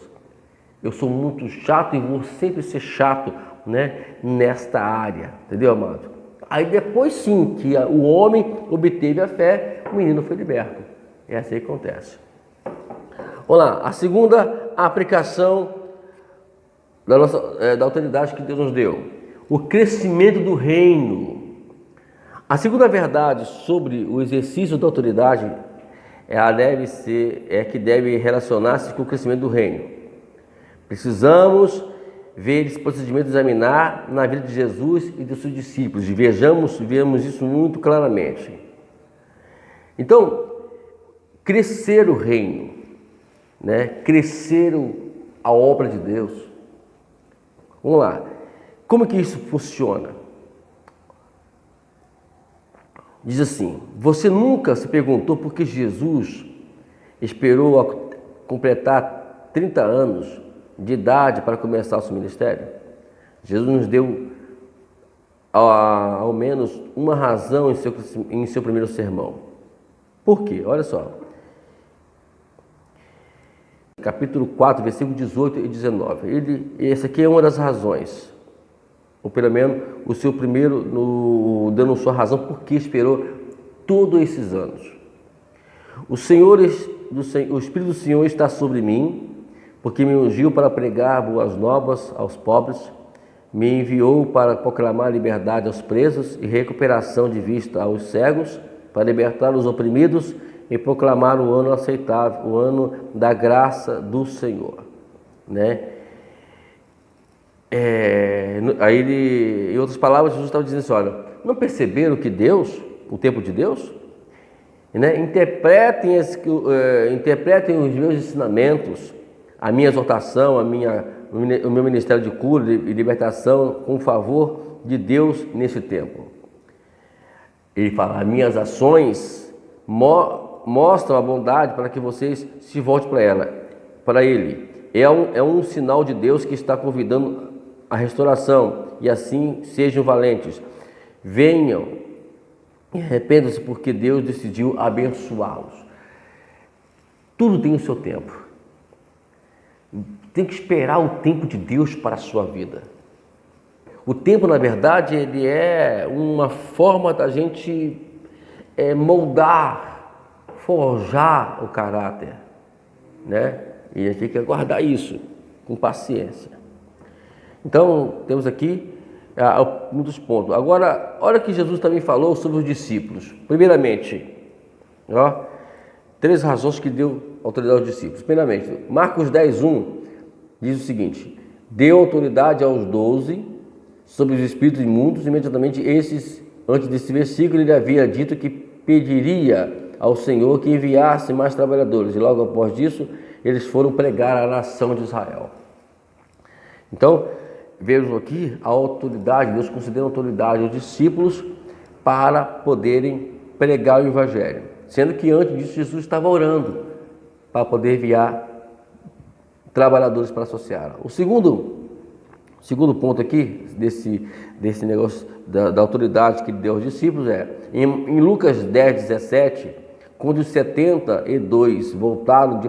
Eu sou muito chato e vou sempre ser chato, né, nesta área, entendeu, amado? Aí depois sim, que o homem obteve a fé, o menino foi liberto. É assim que acontece. Vamos lá, a segunda aplicação da autoridade que Deus nos deu. O crescimento do reino. A segunda verdade sobre o exercício da autoridade que deve relacionar-se com o crescimento do reino. Precisamos ver esse procedimento, examinar na vida de Jesus e dos seus discípulos. E vemos isso muito claramente. Então, crescer o reino, né? Crescer a obra de Deus. Vamos lá. Como que isso funciona? Diz assim: você nunca se perguntou por que Jesus esperou completar 30 anos de idade para começar o seu ministério? Jesus nos deu ao menos uma razão em seu primeiro sermão. Por quê? Olha só. Capítulo 4, versículo 18 e 19. Essa aqui é uma das razões. Ou pelo menos o seu primeiro, dando sua razão por que esperou todos esses anos. O Espírito do Senhor está sobre mim, porque me ungiu para pregar boas novas aos pobres, me enviou para proclamar liberdade aos presos e recuperação de vista aos cegos, para libertar os oprimidos e proclamar o ano aceitável, o ano da graça do Senhor, né? Em outras palavras, Jesus estava dizendo assim: olha, não perceberam que Deus, o tempo de Deus, né? Interpretem os meus ensinamentos, a minha exortação, o meu ministério de cura e libertação com o favor de Deus nesse tempo. Ele fala: as minhas ações mostram a bondade para que vocês se voltem para Ele. É um sinal de Deus que está convidando a restauração, e assim sejam valentes. Venham e arrependam-se, porque Deus decidiu abençoá-los. Tudo tem o seu tempo. Tem que esperar o tempo de Deus para a sua vida. O tempo, na verdade, ele é uma forma da gente moldar, forjar o caráter, né? E a gente tem que aguardar isso com paciência. Então, temos aqui um dos pontos. Agora, olha que Jesus também falou sobre os discípulos. Primeiramente, 3 razões que deu autoridade aos discípulos. Primeiramente, Marcos 10:1 diz o seguinte: deu autoridade aos 12 sobre os espíritos imundos. Imediatamente antes desse versículo, ele havia dito que pediria ao Senhor que enviasse mais trabalhadores, e logo após isso, eles foram pregar à nação de Israel. Então, vemos aqui a autoridade, Deus considera autoridade aos discípulos para poderem pregar o Evangelho, sendo que antes disso Jesus estava orando para poder enviar trabalhadores para associar. O segundo ponto aqui desse negócio da autoridade que ele deu aos discípulos é em Lucas 10, 17, quando os 72 voltaram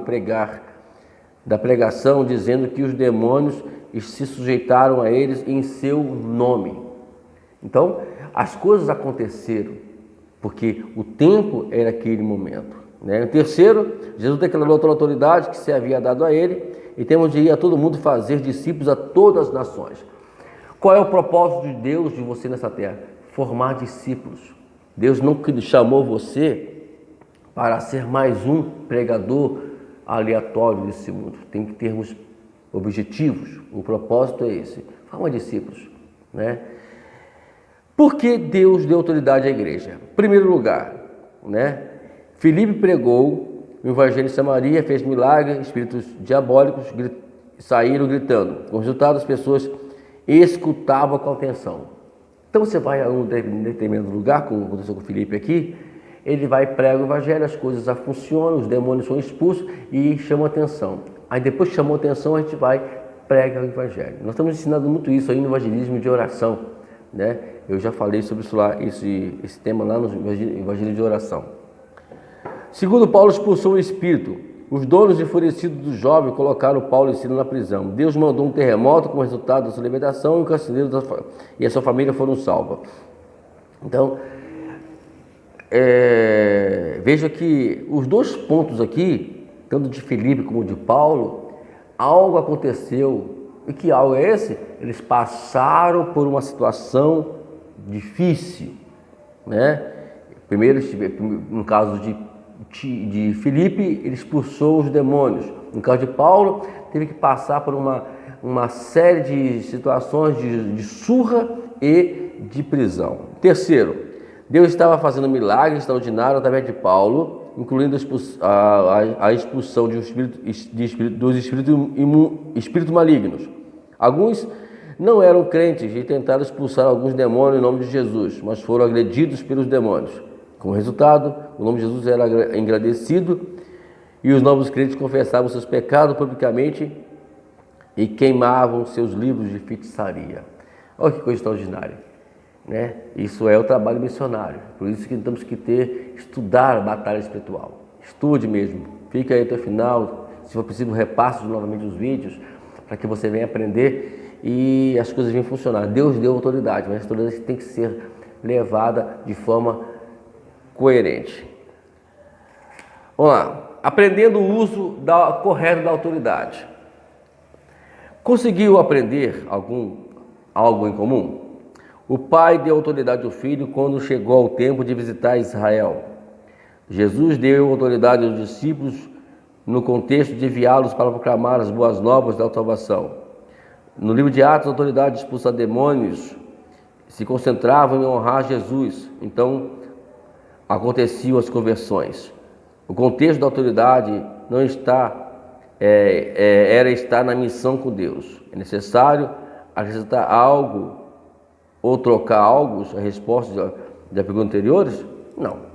da pregação, dizendo que os demônios se sujeitaram a eles em seu nome. Então, as coisas aconteceram porque o tempo era aquele momento, né? O terceiro, Jesus declarou outra autoridade que se havia dado a ele, e temos de ir a todo mundo fazer discípulos a todas as nações. Qual é o propósito de Deus de você nessa terra? Formar discípulos. Deus não chamou você para ser mais um pregador aleatório desse mundo. Tem que termos objetivos. O propósito é esse: forma discípulos, né? Por que Deus deu autoridade à igreja? Em primeiro lugar, né? Filipe pregou o Evangelho em Samaria, fez milagres, espíritos diabólicos saíram gritando. Com resultado, as pessoas escutavam com atenção. Então você vai a um determinado lugar, como aconteceu com o Filipe aqui, ele vai e prega o Evangelho, as coisas já funcionam, os demônios são expulsos e chamam atenção. Aí depois que chamou atenção, a gente vai e prega o Evangelho. Nós estamos ensinando muito isso aí no evangelismo de oração, né? Eu já falei sobre isso lá, esse tema lá no evangelismo de oração. Segundo, Paulo expulsou o espírito. Os donos enfurecidos do jovem colocaram Paulo e Silas na prisão. Deus mandou um terremoto como resultado da sua libertação, e o carcereiro e a sua família foram salvos. Então, veja que os dois pontos aqui, tanto de Filipe como de Paulo, algo aconteceu. E que algo é esse? Eles passaram por uma situação difícil, né? Primeiro, no caso de Filipe, ele expulsou os demônios. No caso de Paulo, teve que passar por uma série de situações de surra e de prisão. Terceiro, Deus estava fazendo milagres extraordinários através de Paulo, incluindo a expulsão dos espíritos malignos. Alguns não eram crentes e tentaram expulsar alguns demônios em nome de Jesus, mas foram agredidos pelos demônios. Como resultado, o nome de Jesus era engrandecido e os novos crentes confessavam seus pecados publicamente e queimavam seus livros de feitiçaria. Olha que coisa extraordinária, né? Isso é o trabalho missionário. Por isso que temos que estudar a batalha espiritual. Estude mesmo. Fique aí até o final. Se for preciso, repasse novamente os vídeos para que você venha aprender e as coisas venham funcionar. Deus deu autoridade, mas a autoridade tem que ser levada de forma coerente. Vamos lá. Aprendendo o uso correto da autoridade. Conseguiu aprender algo em comum? O pai deu autoridade ao filho quando chegou ao tempo de visitar Israel. Jesus deu autoridade aos discípulos no contexto de enviá-los para proclamar as boas novas da salvação. No livro de Atos, a autoridade de expulsar demônios se concentrava em honrar Jesus. Então, aconteciam as conversões. O contexto da autoridade não era estar na missão com Deus. É necessário acrescentar algo ou trocar algo, a resposta da pergunta anteriores? Não.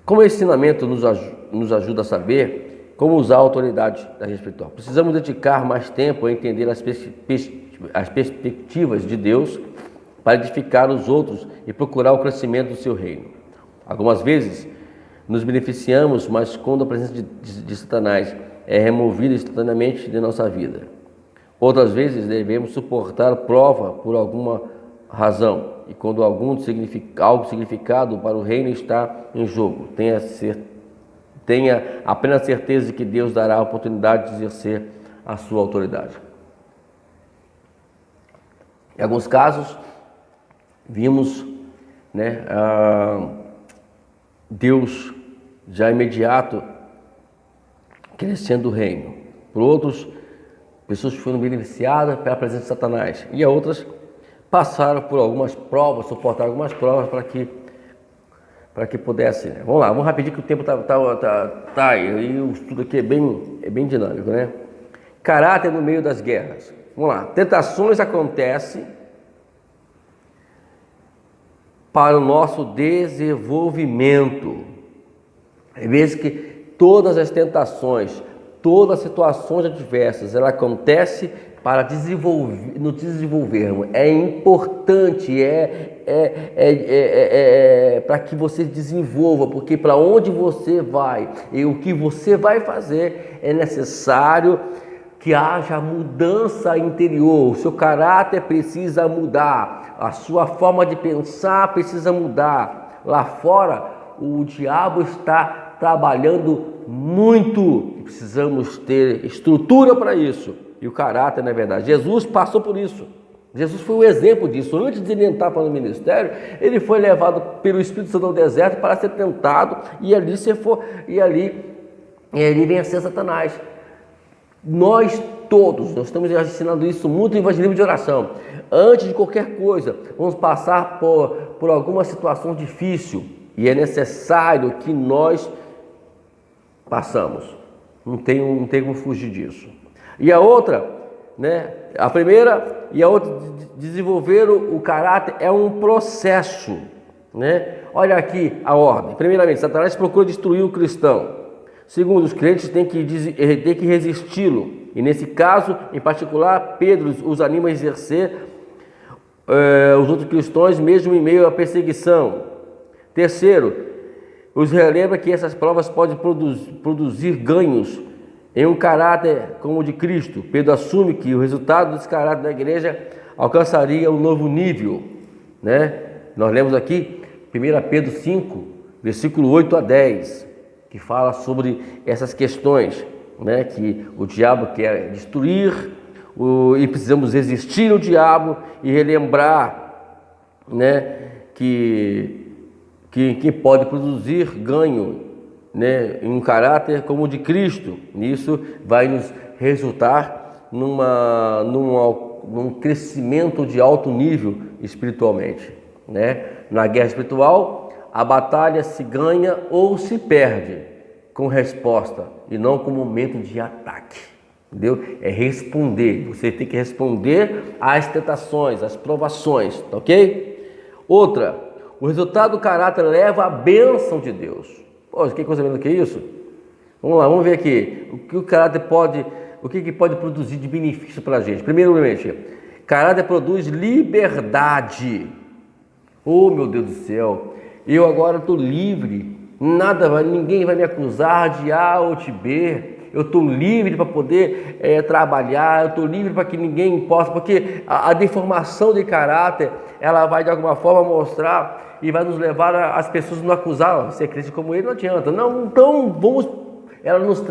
Como esse ensinamento nos ajuda a saber como usar a autoridade da espiritual? Precisamos dedicar mais tempo a entender as perspectivas de Deus para edificar os outros e procurar o crescimento do seu reino. Algumas vezes nos beneficiamos, mas quando a presença de Satanás é removida instantaneamente de nossa vida. Outras vezes devemos suportar prova por alguma razão, e quando algo significado para o reino está em jogo, tenha apenas certeza de que Deus dará a oportunidade de exercer a sua autoridade. Em alguns casos, vimos, né, Deus já imediato crescendo o reino. Por outros, pessoas que foram beneficiadas pela presença de Satanás. E a outras, passaram por algumas provas, suportaram algumas provas para que pudesse, né? Vamos lá, vamos rapidinho que o tempo tá aí, e o estudo aqui é bem dinâmico, né? Caráter no meio das guerras. Vamos lá, tentações acontecem para o nosso desenvolvimento. É mesmo que todas as tentações, todas as situações adversas, ela acontece para nos desenvolvermos. É importante, para que você desenvolva, porque para onde você vai e o que você vai fazer, é necessário que haja mudança interior. O seu caráter precisa mudar, a sua forma de pensar precisa mudar. Lá fora, o diabo está trabalhando muito, precisamos ter estrutura para isso. E o caráter, na verdade, Jesus passou por isso. Jesus foi o exemplo disso. Antes de ele entrar para o ministério, ele foi levado pelo Espírito Santo ao deserto para ser tentado e ali vencer Satanás. Nós estamos ensinando isso muito no evangelismo de oração. Antes de qualquer coisa, vamos passar por alguma situação difícil e é necessário que nós passamos. Não tem como fugir disso. E a outra, né? A primeira e a outra, desenvolver o caráter é um processo, né? Olha aqui a ordem. Primeiramente, Satanás procura destruir o cristão. Segundo, os crentes têm que resisti-lo. E nesse caso, em particular, Pedro os anima a exercer os outros cristãos mesmo em meio à perseguição. Terceiro, os relembra que essas provas podem produzir ganhos em um caráter como o de Cristo. Pedro assume que o resultado desse caráter da igreja alcançaria um novo nível, né? Nós lemos aqui 1 Pedro 5, versículo 8 a 10, que fala sobre essas questões, né? Que o diabo quer destruir e precisamos resistir ao diabo e relembrar, né? Que pode produzir ganho, né, em um caráter como o de Cristo. Isso vai nos resultar num crescimento de alto nível espiritualmente, né? Na guerra espiritual, a batalha se ganha ou se perde com resposta e não com momento de ataque, entendeu? É responder, você tem que responder às tentações, às provações, tá ok? Outra, o resultado do caráter leva à bênção de Deus. Pô, que coisa melhor do que isso? Vamos lá, vamos ver aqui. O que o caráter pode produzir de benefício para a gente? Primeiramente, caráter produz liberdade. Oh, meu Deus do céu, eu agora estou livre. Ninguém vai me acusar de A ou de B. Eu estou livre para poder trabalhar, eu estou livre para que ninguém possa, porque a deformação de caráter, ela vai de alguma forma mostrar e vai nos levar as pessoas nos acusar. Você crente como ele, não adianta. Não, então ela nos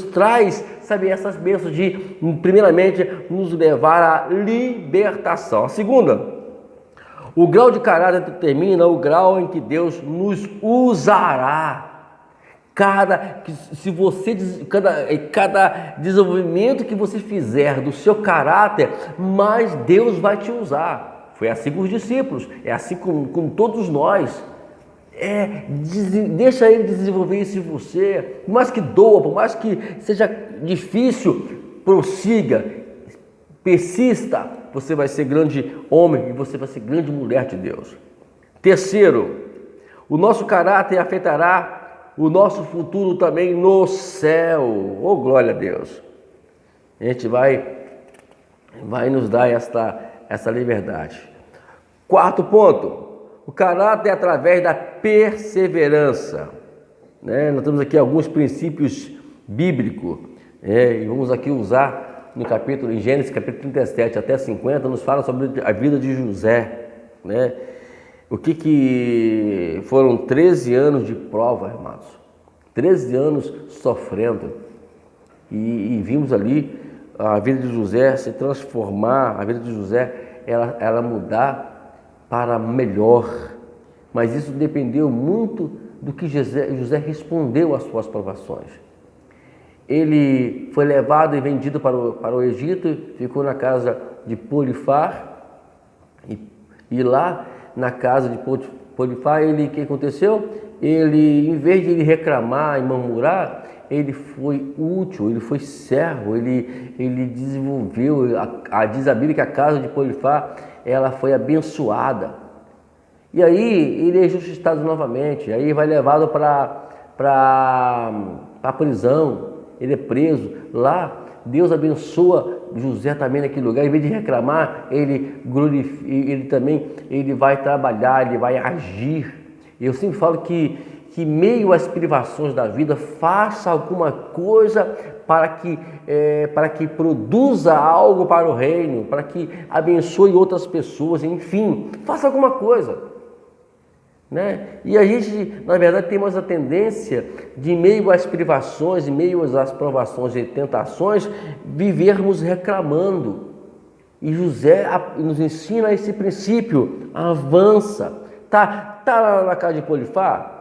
traz, sabe, essas bênçãos de, primeiramente, nos levar à libertação. A segunda, o grau de caráter determina o grau em que Deus nos usará. Cada desenvolvimento que você fizer do seu caráter, mais Deus vai te usar. Foi assim com os discípulos, é assim com todos nós. Deixa ele desenvolver isso em você, por mais que doa, por mais que seja difícil, prossiga, persista, você vai ser grande homem e você vai ser grande mulher de Deus. Terceiro, o nosso caráter afetará o nosso futuro também no céu. Oh, glória a Deus! A gente vai nos dar essa liberdade. Quarto ponto, o caráter é através da perseverança, né? Nós temos aqui alguns princípios bíblicos, e vamos aqui usar em Gênesis capítulo 37 até 50, nos fala sobre a vida de José, né? O que foram 13 anos de prova, irmãos, 13 anos sofrendo, e vimos ali a vida de José se transformar, a vida de José ela mudar para melhor, mas isso dependeu muito do que José respondeu às suas provações. Ele foi levado e vendido para o Egito, ficou na casa de Polifar, E lá na casa de Potifar, o que aconteceu? Ele, em vez de ele reclamar e murmurar, ele foi útil, ele foi servo, ele desenvolveu, diz a Bíblia que a casa de Potifar, ela foi abençoada. E aí ele é justiçado novamente, aí vai levado para a prisão, ele é preso. Lá Deus abençoa José também naquele lugar, em vez de reclamar, ele também vai trabalhar, ele vai agir. Eu sempre falo que meio às privações da vida, faça alguma coisa para que produza algo para o reino, para que abençoe outras pessoas, enfim, faça alguma coisa. Né? E a gente, na verdade, temos a tendência de, meio às privações, em meio às provações e tentações, vivermos reclamando. E José nos ensina esse princípio: avança. Tá lá na casa de Potifar?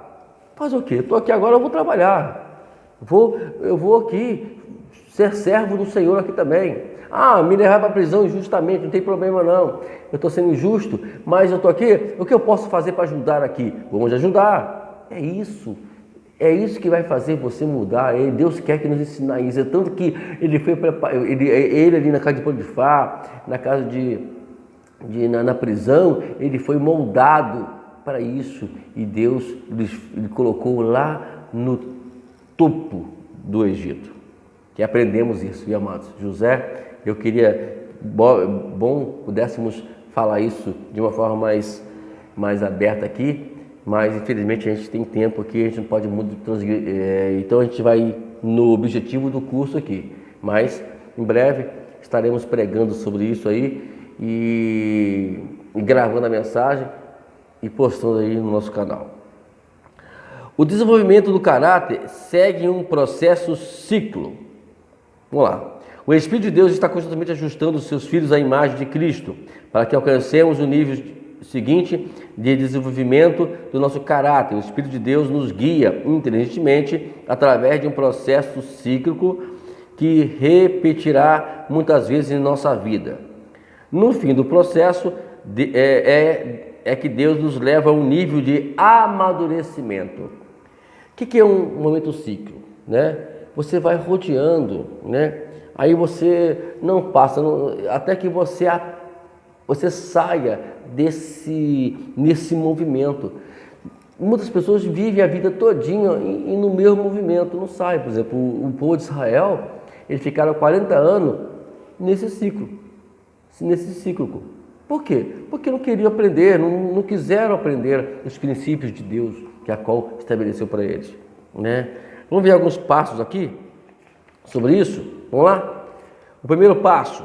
Faz o quê? Estou aqui agora, eu vou trabalhar. Eu vou aqui ser servo do Senhor aqui também. Me levar para a prisão injustamente, não tem problema não. Eu estou sendo injusto, mas eu estou aqui, o que eu posso fazer para ajudar aqui? Vamos ajudar. É isso que vai fazer você mudar. Deus quer que nos ensine isso. É tanto que ele foi ele ali na casa de Potifar, na casa na prisão, ele foi moldado para isso. E Deus ele colocou lá no topo do Egito. Que aprendemos isso, viu, amados? José, eu queria pudéssemos falar isso de uma forma mais aberta aqui, mas infelizmente a gente tem tempo aqui, a gente não pode muito então a gente vai no objetivo do curso aqui, mas em breve estaremos pregando sobre isso aí e gravando a mensagem e postando aí no nosso canal. O desenvolvimento do caráter segue um processo ciclo. Vamos lá. O Espírito de Deus está constantemente ajustando os seus filhos à imagem de Cristo, para que alcancemos o nível seguinte de desenvolvimento do nosso caráter. O Espírito de Deus nos guia inteligentemente através de um processo cíclico que repetirá muitas vezes em nossa vida. No fim do processo, que Deus nos leva a um nível de amadurecimento. O que é um momento ciclo? Né? Você vai rodeando, né? Aí você não passa, até que você saia nesse movimento. Muitas pessoas vivem a vida todinha e no mesmo movimento, não saem. Por exemplo, o povo de Israel, eles ficaram 40 anos nesse ciclo. Por quê? Porque não queriam aprender, não quiseram aprender os princípios de Deus, que a qual estabeleceu para eles. Né? Vamos ver alguns passos aqui sobre isso? Vamos lá? O primeiro passo.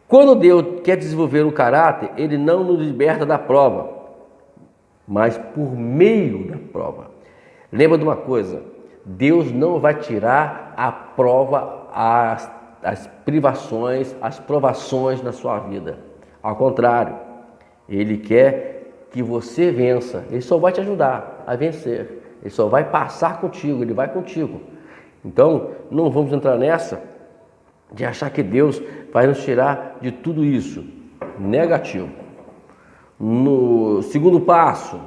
Quando Deus quer desenvolver um caráter, Ele não nos liberta da prova, mas por meio da prova. Lembra de uma coisa, Deus não vai tirar a prova, as privações, as provações na sua vida. Ao contrário, Ele quer que você vença. Ele só vai te ajudar a vencer. Ele só vai passar contigo, Ele vai contigo. Então, não vamos entrar nessa de achar que Deus vai nos tirar de tudo isso. Negativo. No segundo passo.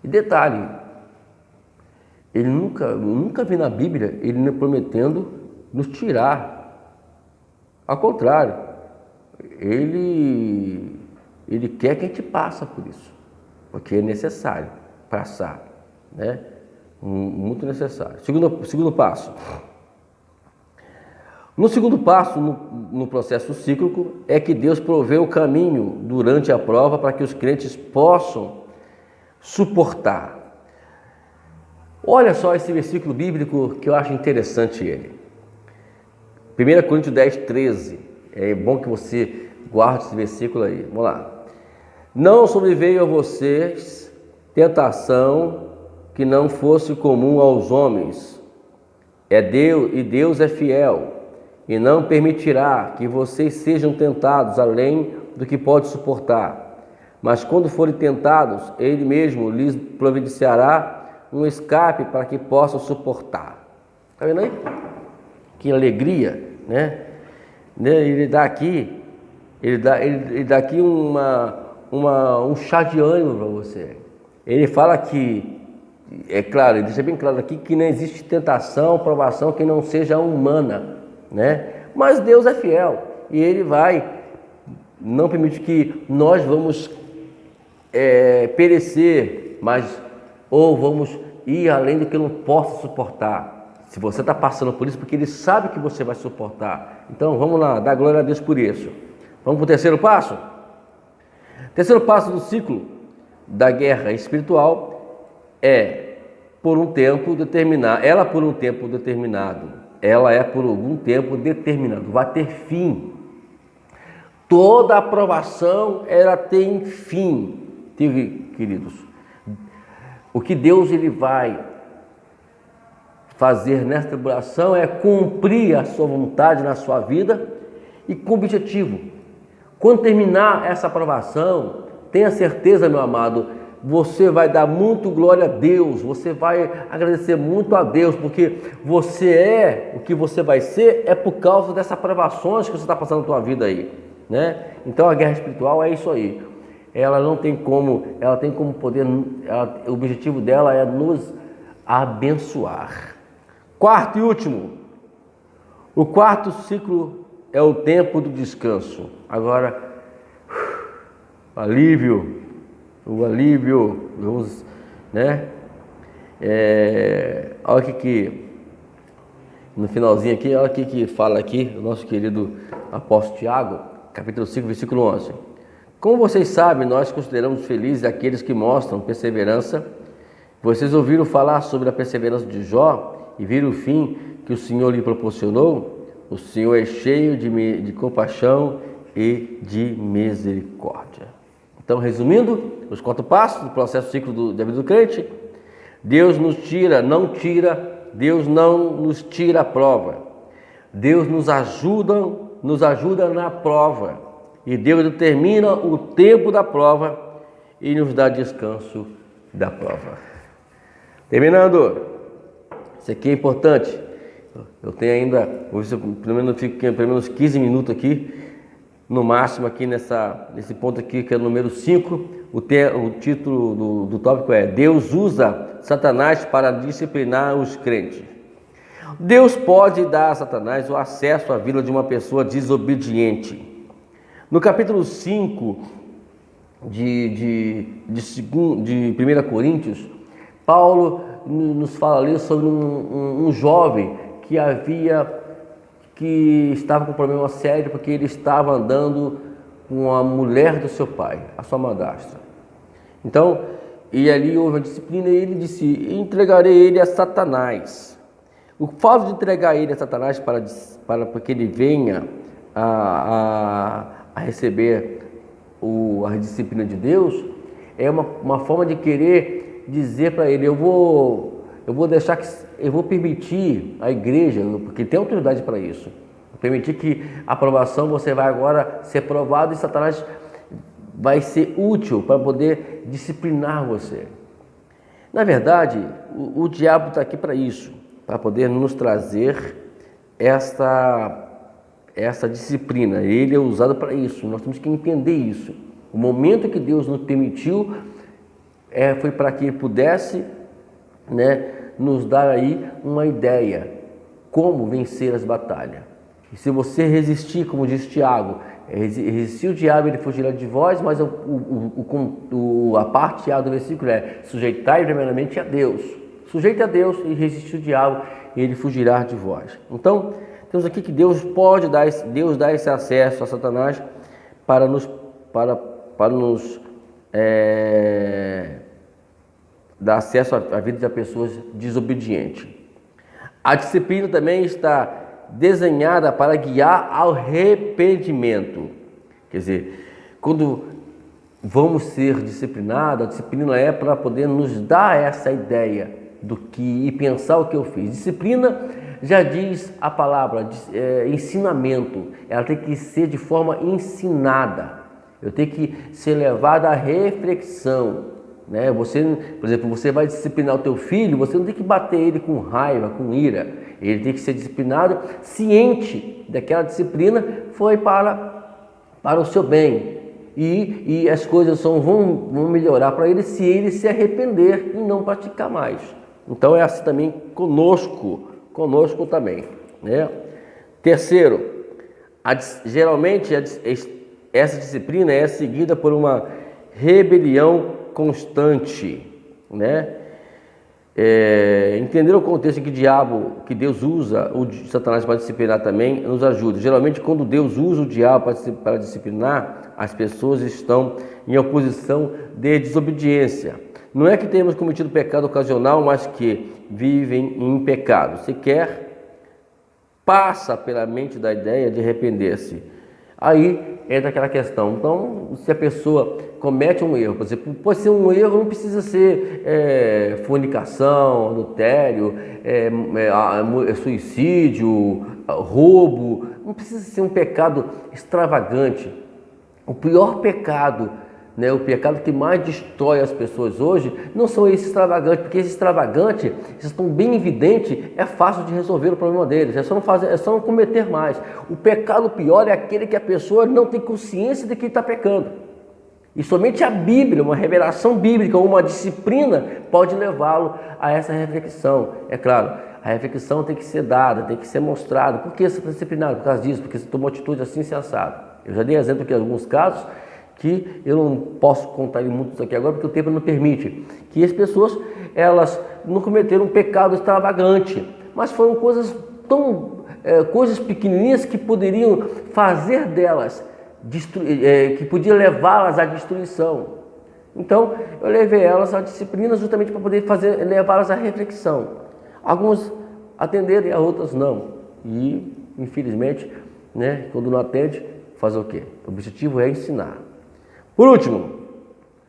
E detalhe, ele nunca vi na Bíblia ele prometendo nos tirar. Ao contrário, ele quer que a gente passe por isso, porque é necessário passar, né? Muito necessário. Segundo passo. No segundo passo, no processo cíclico, é que Deus provê o caminho durante a prova para que os crentes possam suportar. Olha só esse versículo bíblico que eu acho interessante ele. 1 Coríntios 10, 13. É bom que você guarde esse versículo aí. Vamos lá. Não sobreveio a vocês tentação que não fosse comum aos homens. Deus é fiel e não permitirá que vocês sejam tentados além do que pode suportar. Mas quando forem tentados, Ele mesmo lhes providenciará um escape para que possam suportar. Está vendo aí? Que alegria, né? né? Ele dá aqui um chá de ânimo para você. Ele fala que, é claro, ele deixa bem claro aqui que não existe tentação, provação que não seja humana, né? Mas Deus é fiel e Ele vai não permite que nós vamos perecer, ou vamos ir além do que não possa suportar. Se você está passando por isso, porque Ele sabe que você vai suportar. Então vamos lá, dar glória a Deus por isso. Vamos para o terceiro passo? Terceiro passo do ciclo da guerra espiritual é por um tempo determinado. Ela por um tempo determinado. Ela é por algum tempo determinado. Vai ter fim. Toda aprovação ela tem fim, queridos. O que Deus ele vai fazer nesta tribulação é cumprir a sua vontade na sua vida e com objetivo. Quando terminar essa aprovação, tenha certeza, meu amado, você vai dar muito glória a Deus, você vai agradecer muito a Deus, porque o que você vai ser é por causa dessas aprovações que você está passando na sua vida aí, né? Então a guerra espiritual é isso aí. Ela não tem como, ela tem como poder, o objetivo dela é nos abençoar. Quarto e último, o quarto ciclo é o tempo do descanso. Agora, o alívio, vamos, né? Olha que no finalzinho aqui, olha que fala aqui o nosso querido apóstolo Tiago, capítulo 5, versículo 11. Como vocês sabem, nós consideramos felizes aqueles que mostram perseverança. Vocês ouviram falar sobre a perseverança de Jó e viram o fim que o Senhor lhe proporcionou? O Senhor é cheio de compaixão e de misericórdia. Então, resumindo, os 4 passos do processo ciclo da vida do crente: Deus não nos tira a prova. Deus nos ajuda na prova. E Deus determina o tempo da prova e nos dá descanso da prova. Terminando, isso aqui é importante. Eu tenho ainda, vou ver se eu pelo menos fico pelo menos 15 minutos aqui, no máximo aqui nesse ponto aqui, que é o número 5. O título do tópico é: Deus usa Satanás para disciplinar os crentes. Deus pode dar a Satanás o acesso à vida de uma pessoa desobediente. No capítulo 5 de 1 Coríntios, Paulo nos fala ali sobre um jovem que estava com um problema sério porque ele estava andando com a mulher do seu pai, a sua madrasta. Então, e ali houve uma disciplina e ele disse: entregarei ele a Satanás. O fato de entregar ele a Satanás para que ele venha a receber a disciplina de Deus é uma forma de querer dizer para ele: eu vou permitir a igreja, porque tem autoridade para isso, permitir que a aprovação, você vai agora ser provado e Satanás vai ser útil para poder disciplinar você. Na verdade, o diabo está aqui para isso, para poder nos trazer essa disciplina. Ele é usado para isso, nós temos que entender isso. O momento que Deus nos permitiu foi para que Ele pudesse, né, nos dar aí uma ideia como vencer as batalhas. E se você resistir, como diz Tiago, resistir o diabo, ele fugirá de vós, mas a parte A do versículo é: sujeitai primeiramente a Deus. Sujeite a Deus e resistir o diabo, e ele fugirá de vós. Então, temos aqui que Deus dá esse acesso a Satanás para nos dar acesso à vida de pessoas desobedientes. A disciplina também está desenhada para guiar ao arrependimento. Quer dizer, quando vamos ser disciplinados, a disciplina é para poder nos dar essa ideia e pensar o que eu fiz. Disciplina, já diz a palavra, ensinamento. Ela tem que ser de forma ensinada. Eu tenho que ser levado à reflexão. né? Você, por exemplo, você vai disciplinar o teu filho, você não tem que bater ele com raiva, com ira. Ele tem que ser disciplinado ciente daquela disciplina foi para o seu bem. E as coisas vão melhorar para ele se ele se arrepender e não praticar mais. Então é assim também conosco também, né? Terceiro, geralmente essa disciplina é seguida por uma rebelião constante, né? Entender o contexto que Deus usa o Satanás para disciplinar também nos ajuda. Geralmente, quando Deus usa o diabo para disciplinar, as pessoas estão em oposição de desobediência. Não é que tenhamos cometido pecado ocasional, mas que vivem em pecado. Sequer passa pela mente da ideia de arrepender-se. Aí entra aquela questão. Então, se a pessoa comete um erro, por exemplo, pode ser um erro, não precisa ser fornicação, adultério, suicídio, roubo, não precisa ser um pecado extravagante. O pior pecado, né, o pecado que mais destrói as pessoas hoje, não são esses extravagantes, porque esses extravagantes estão bem evidentes, é fácil de resolver o problema deles, é só não cometer mais. O pecado pior é aquele que a pessoa não tem consciência de que está pecando. E somente a Bíblia, uma revelação bíblica, uma disciplina, pode levá-lo a essa reflexão. É claro, a reflexão tem que ser dada, tem que ser mostrada. Por que você está disciplinado? Por causa disso, porque você tomou atitude assim e assado. Eu já dei exemplo aqui em alguns casos, que eu não posso contar em muitos aqui agora, porque o tempo não permite, que as pessoas, elas não cometeram um pecado extravagante, mas foram coisas coisas pequenininhas que poderiam fazer delas, que podia levá-las à destruição. Então, eu levei elas à disciplina justamente para poder levá-las à reflexão. Alguns atenderam e a outras não. E, infelizmente, né, quando não atende, fazer o quê? O objetivo é ensinar. Por último,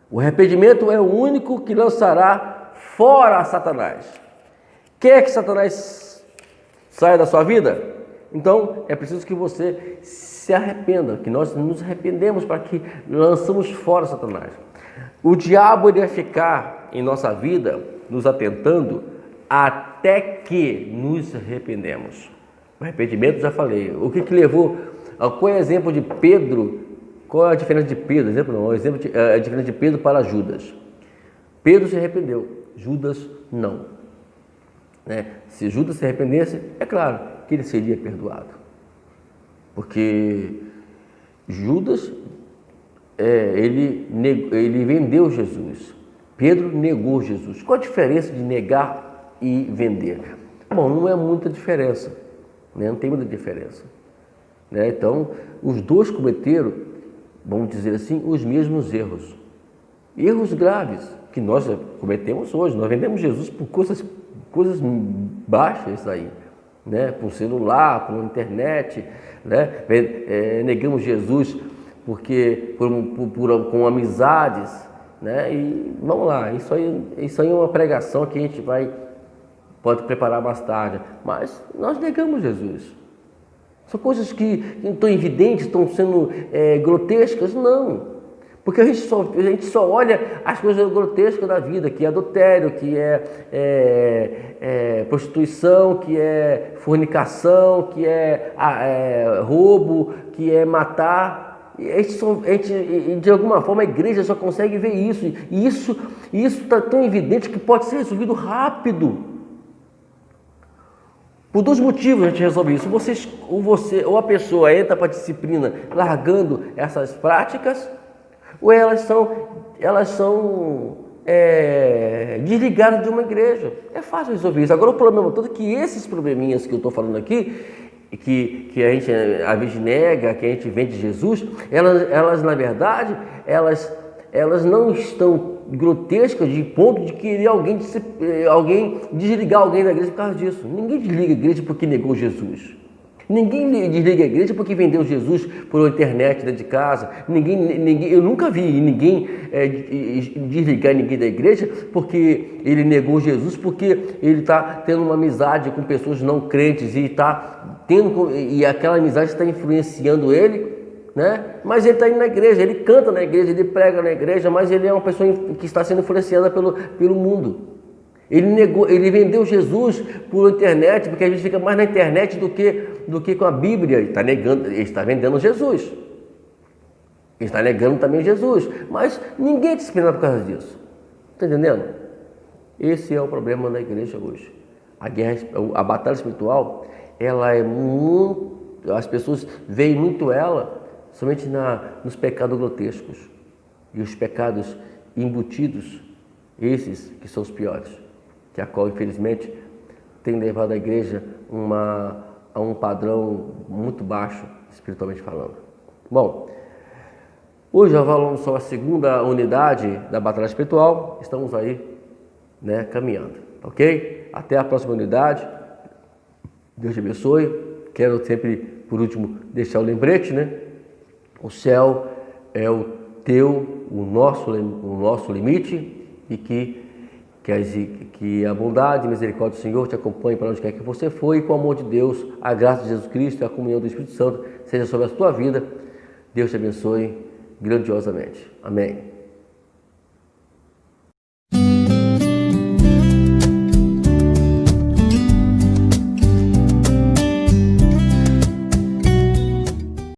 o arrependimento é o único que lançará fora Satanás. Quer que Satanás saia da sua vida? Então, é preciso que você se arrependa, que nós nos arrependemos para que lançamos fora Satanás. O diabo ele vai ficar em nossa vida nos atentando até que nos arrependemos. O arrependimento, já falei. O que levou? Qual é o exemplo de Pedro? Qual é a diferença de Pedro? A diferença de Pedro para Judas. Pedro se arrependeu, Judas não. Né? Se Judas se arrependesse, é claro que ele seria perdoado. Porque Judas, ele vendeu Jesus. Pedro negou Jesus. Qual a diferença de negar e vender? Bom, não é muita diferença. Né? Não tem muita diferença. Né? Então, os dois cometeram, vamos dizer assim, os mesmos erros. Erros graves que nós cometemos hoje. Nós vendemos Jesus por coisas baixas aí, né? Por celular, por internet, né? Negamos Jesus porque com amizades, né? E vamos lá, isso aí é uma pregação que a gente pode preparar mais tarde, mas nós negamos Jesus. São coisas que estão evidentes, estão sendo grotescas? Não. Porque a gente só olha as coisas grotescas da vida, que é adultério, que é prostituição, que é fornicação, que é roubo, que é matar. De alguma forma a igreja só consegue ver isso. E isso está tão evidente que pode ser resolvido rápido. Por dois motivos a gente resolve isso. Ou a pessoa entra para a disciplina largando essas práticas, ou elas são desligadas de uma igreja. É fácil resolver isso. Agora o problema todo é que esses probleminhas que eu estou falando aqui, que a gente nega, que a gente vende Jesus, elas na verdade, elas não estão grotescas de ponto de querer alguém desligar alguém da igreja por causa disso. Ninguém desliga a igreja porque negou Jesus. Ninguém desliga a igreja porque vendeu Jesus por internet dentro de casa. Eu nunca vi ninguém desligar ninguém da igreja porque ele negou Jesus, porque ele está tendo uma amizade com pessoas não crentes e aquela amizade está influenciando ele né? Mas ele está indo na igreja, ele canta na igreja, ele prega na igreja, mas ele é uma pessoa que está sendo influenciada pelo mundo. Ele vendeu Jesus por internet, porque a gente fica mais na internet do que com a Bíblia. Ele está vendendo Jesus. Ele está negando também Jesus. Mas ninguém é disciplinado por causa disso. Está entendendo? Esse é o problema da igreja hoje. A batalha espiritual, ela é muito... As pessoas veem muito ela somente nos pecados grotescos. E os pecados embutidos, esses que são os piores, que a qual, infelizmente, tem levado a igreja a um padrão muito baixo, espiritualmente falando. Bom, hoje já falamos sobre a segunda unidade da batalha espiritual. Estamos aí, né, caminhando, ok? Até a próxima unidade. Deus te abençoe. Quero sempre, por último, deixar o lembrete, né? O céu é o nosso limite, e que a bondade e a misericórdia do Senhor te acompanhe para onde quer que você for, e com o amor de Deus, a graça de Jesus Cristo e a comunhão do Espírito Santo seja sobre a tua vida. Deus te abençoe grandiosamente. Amém.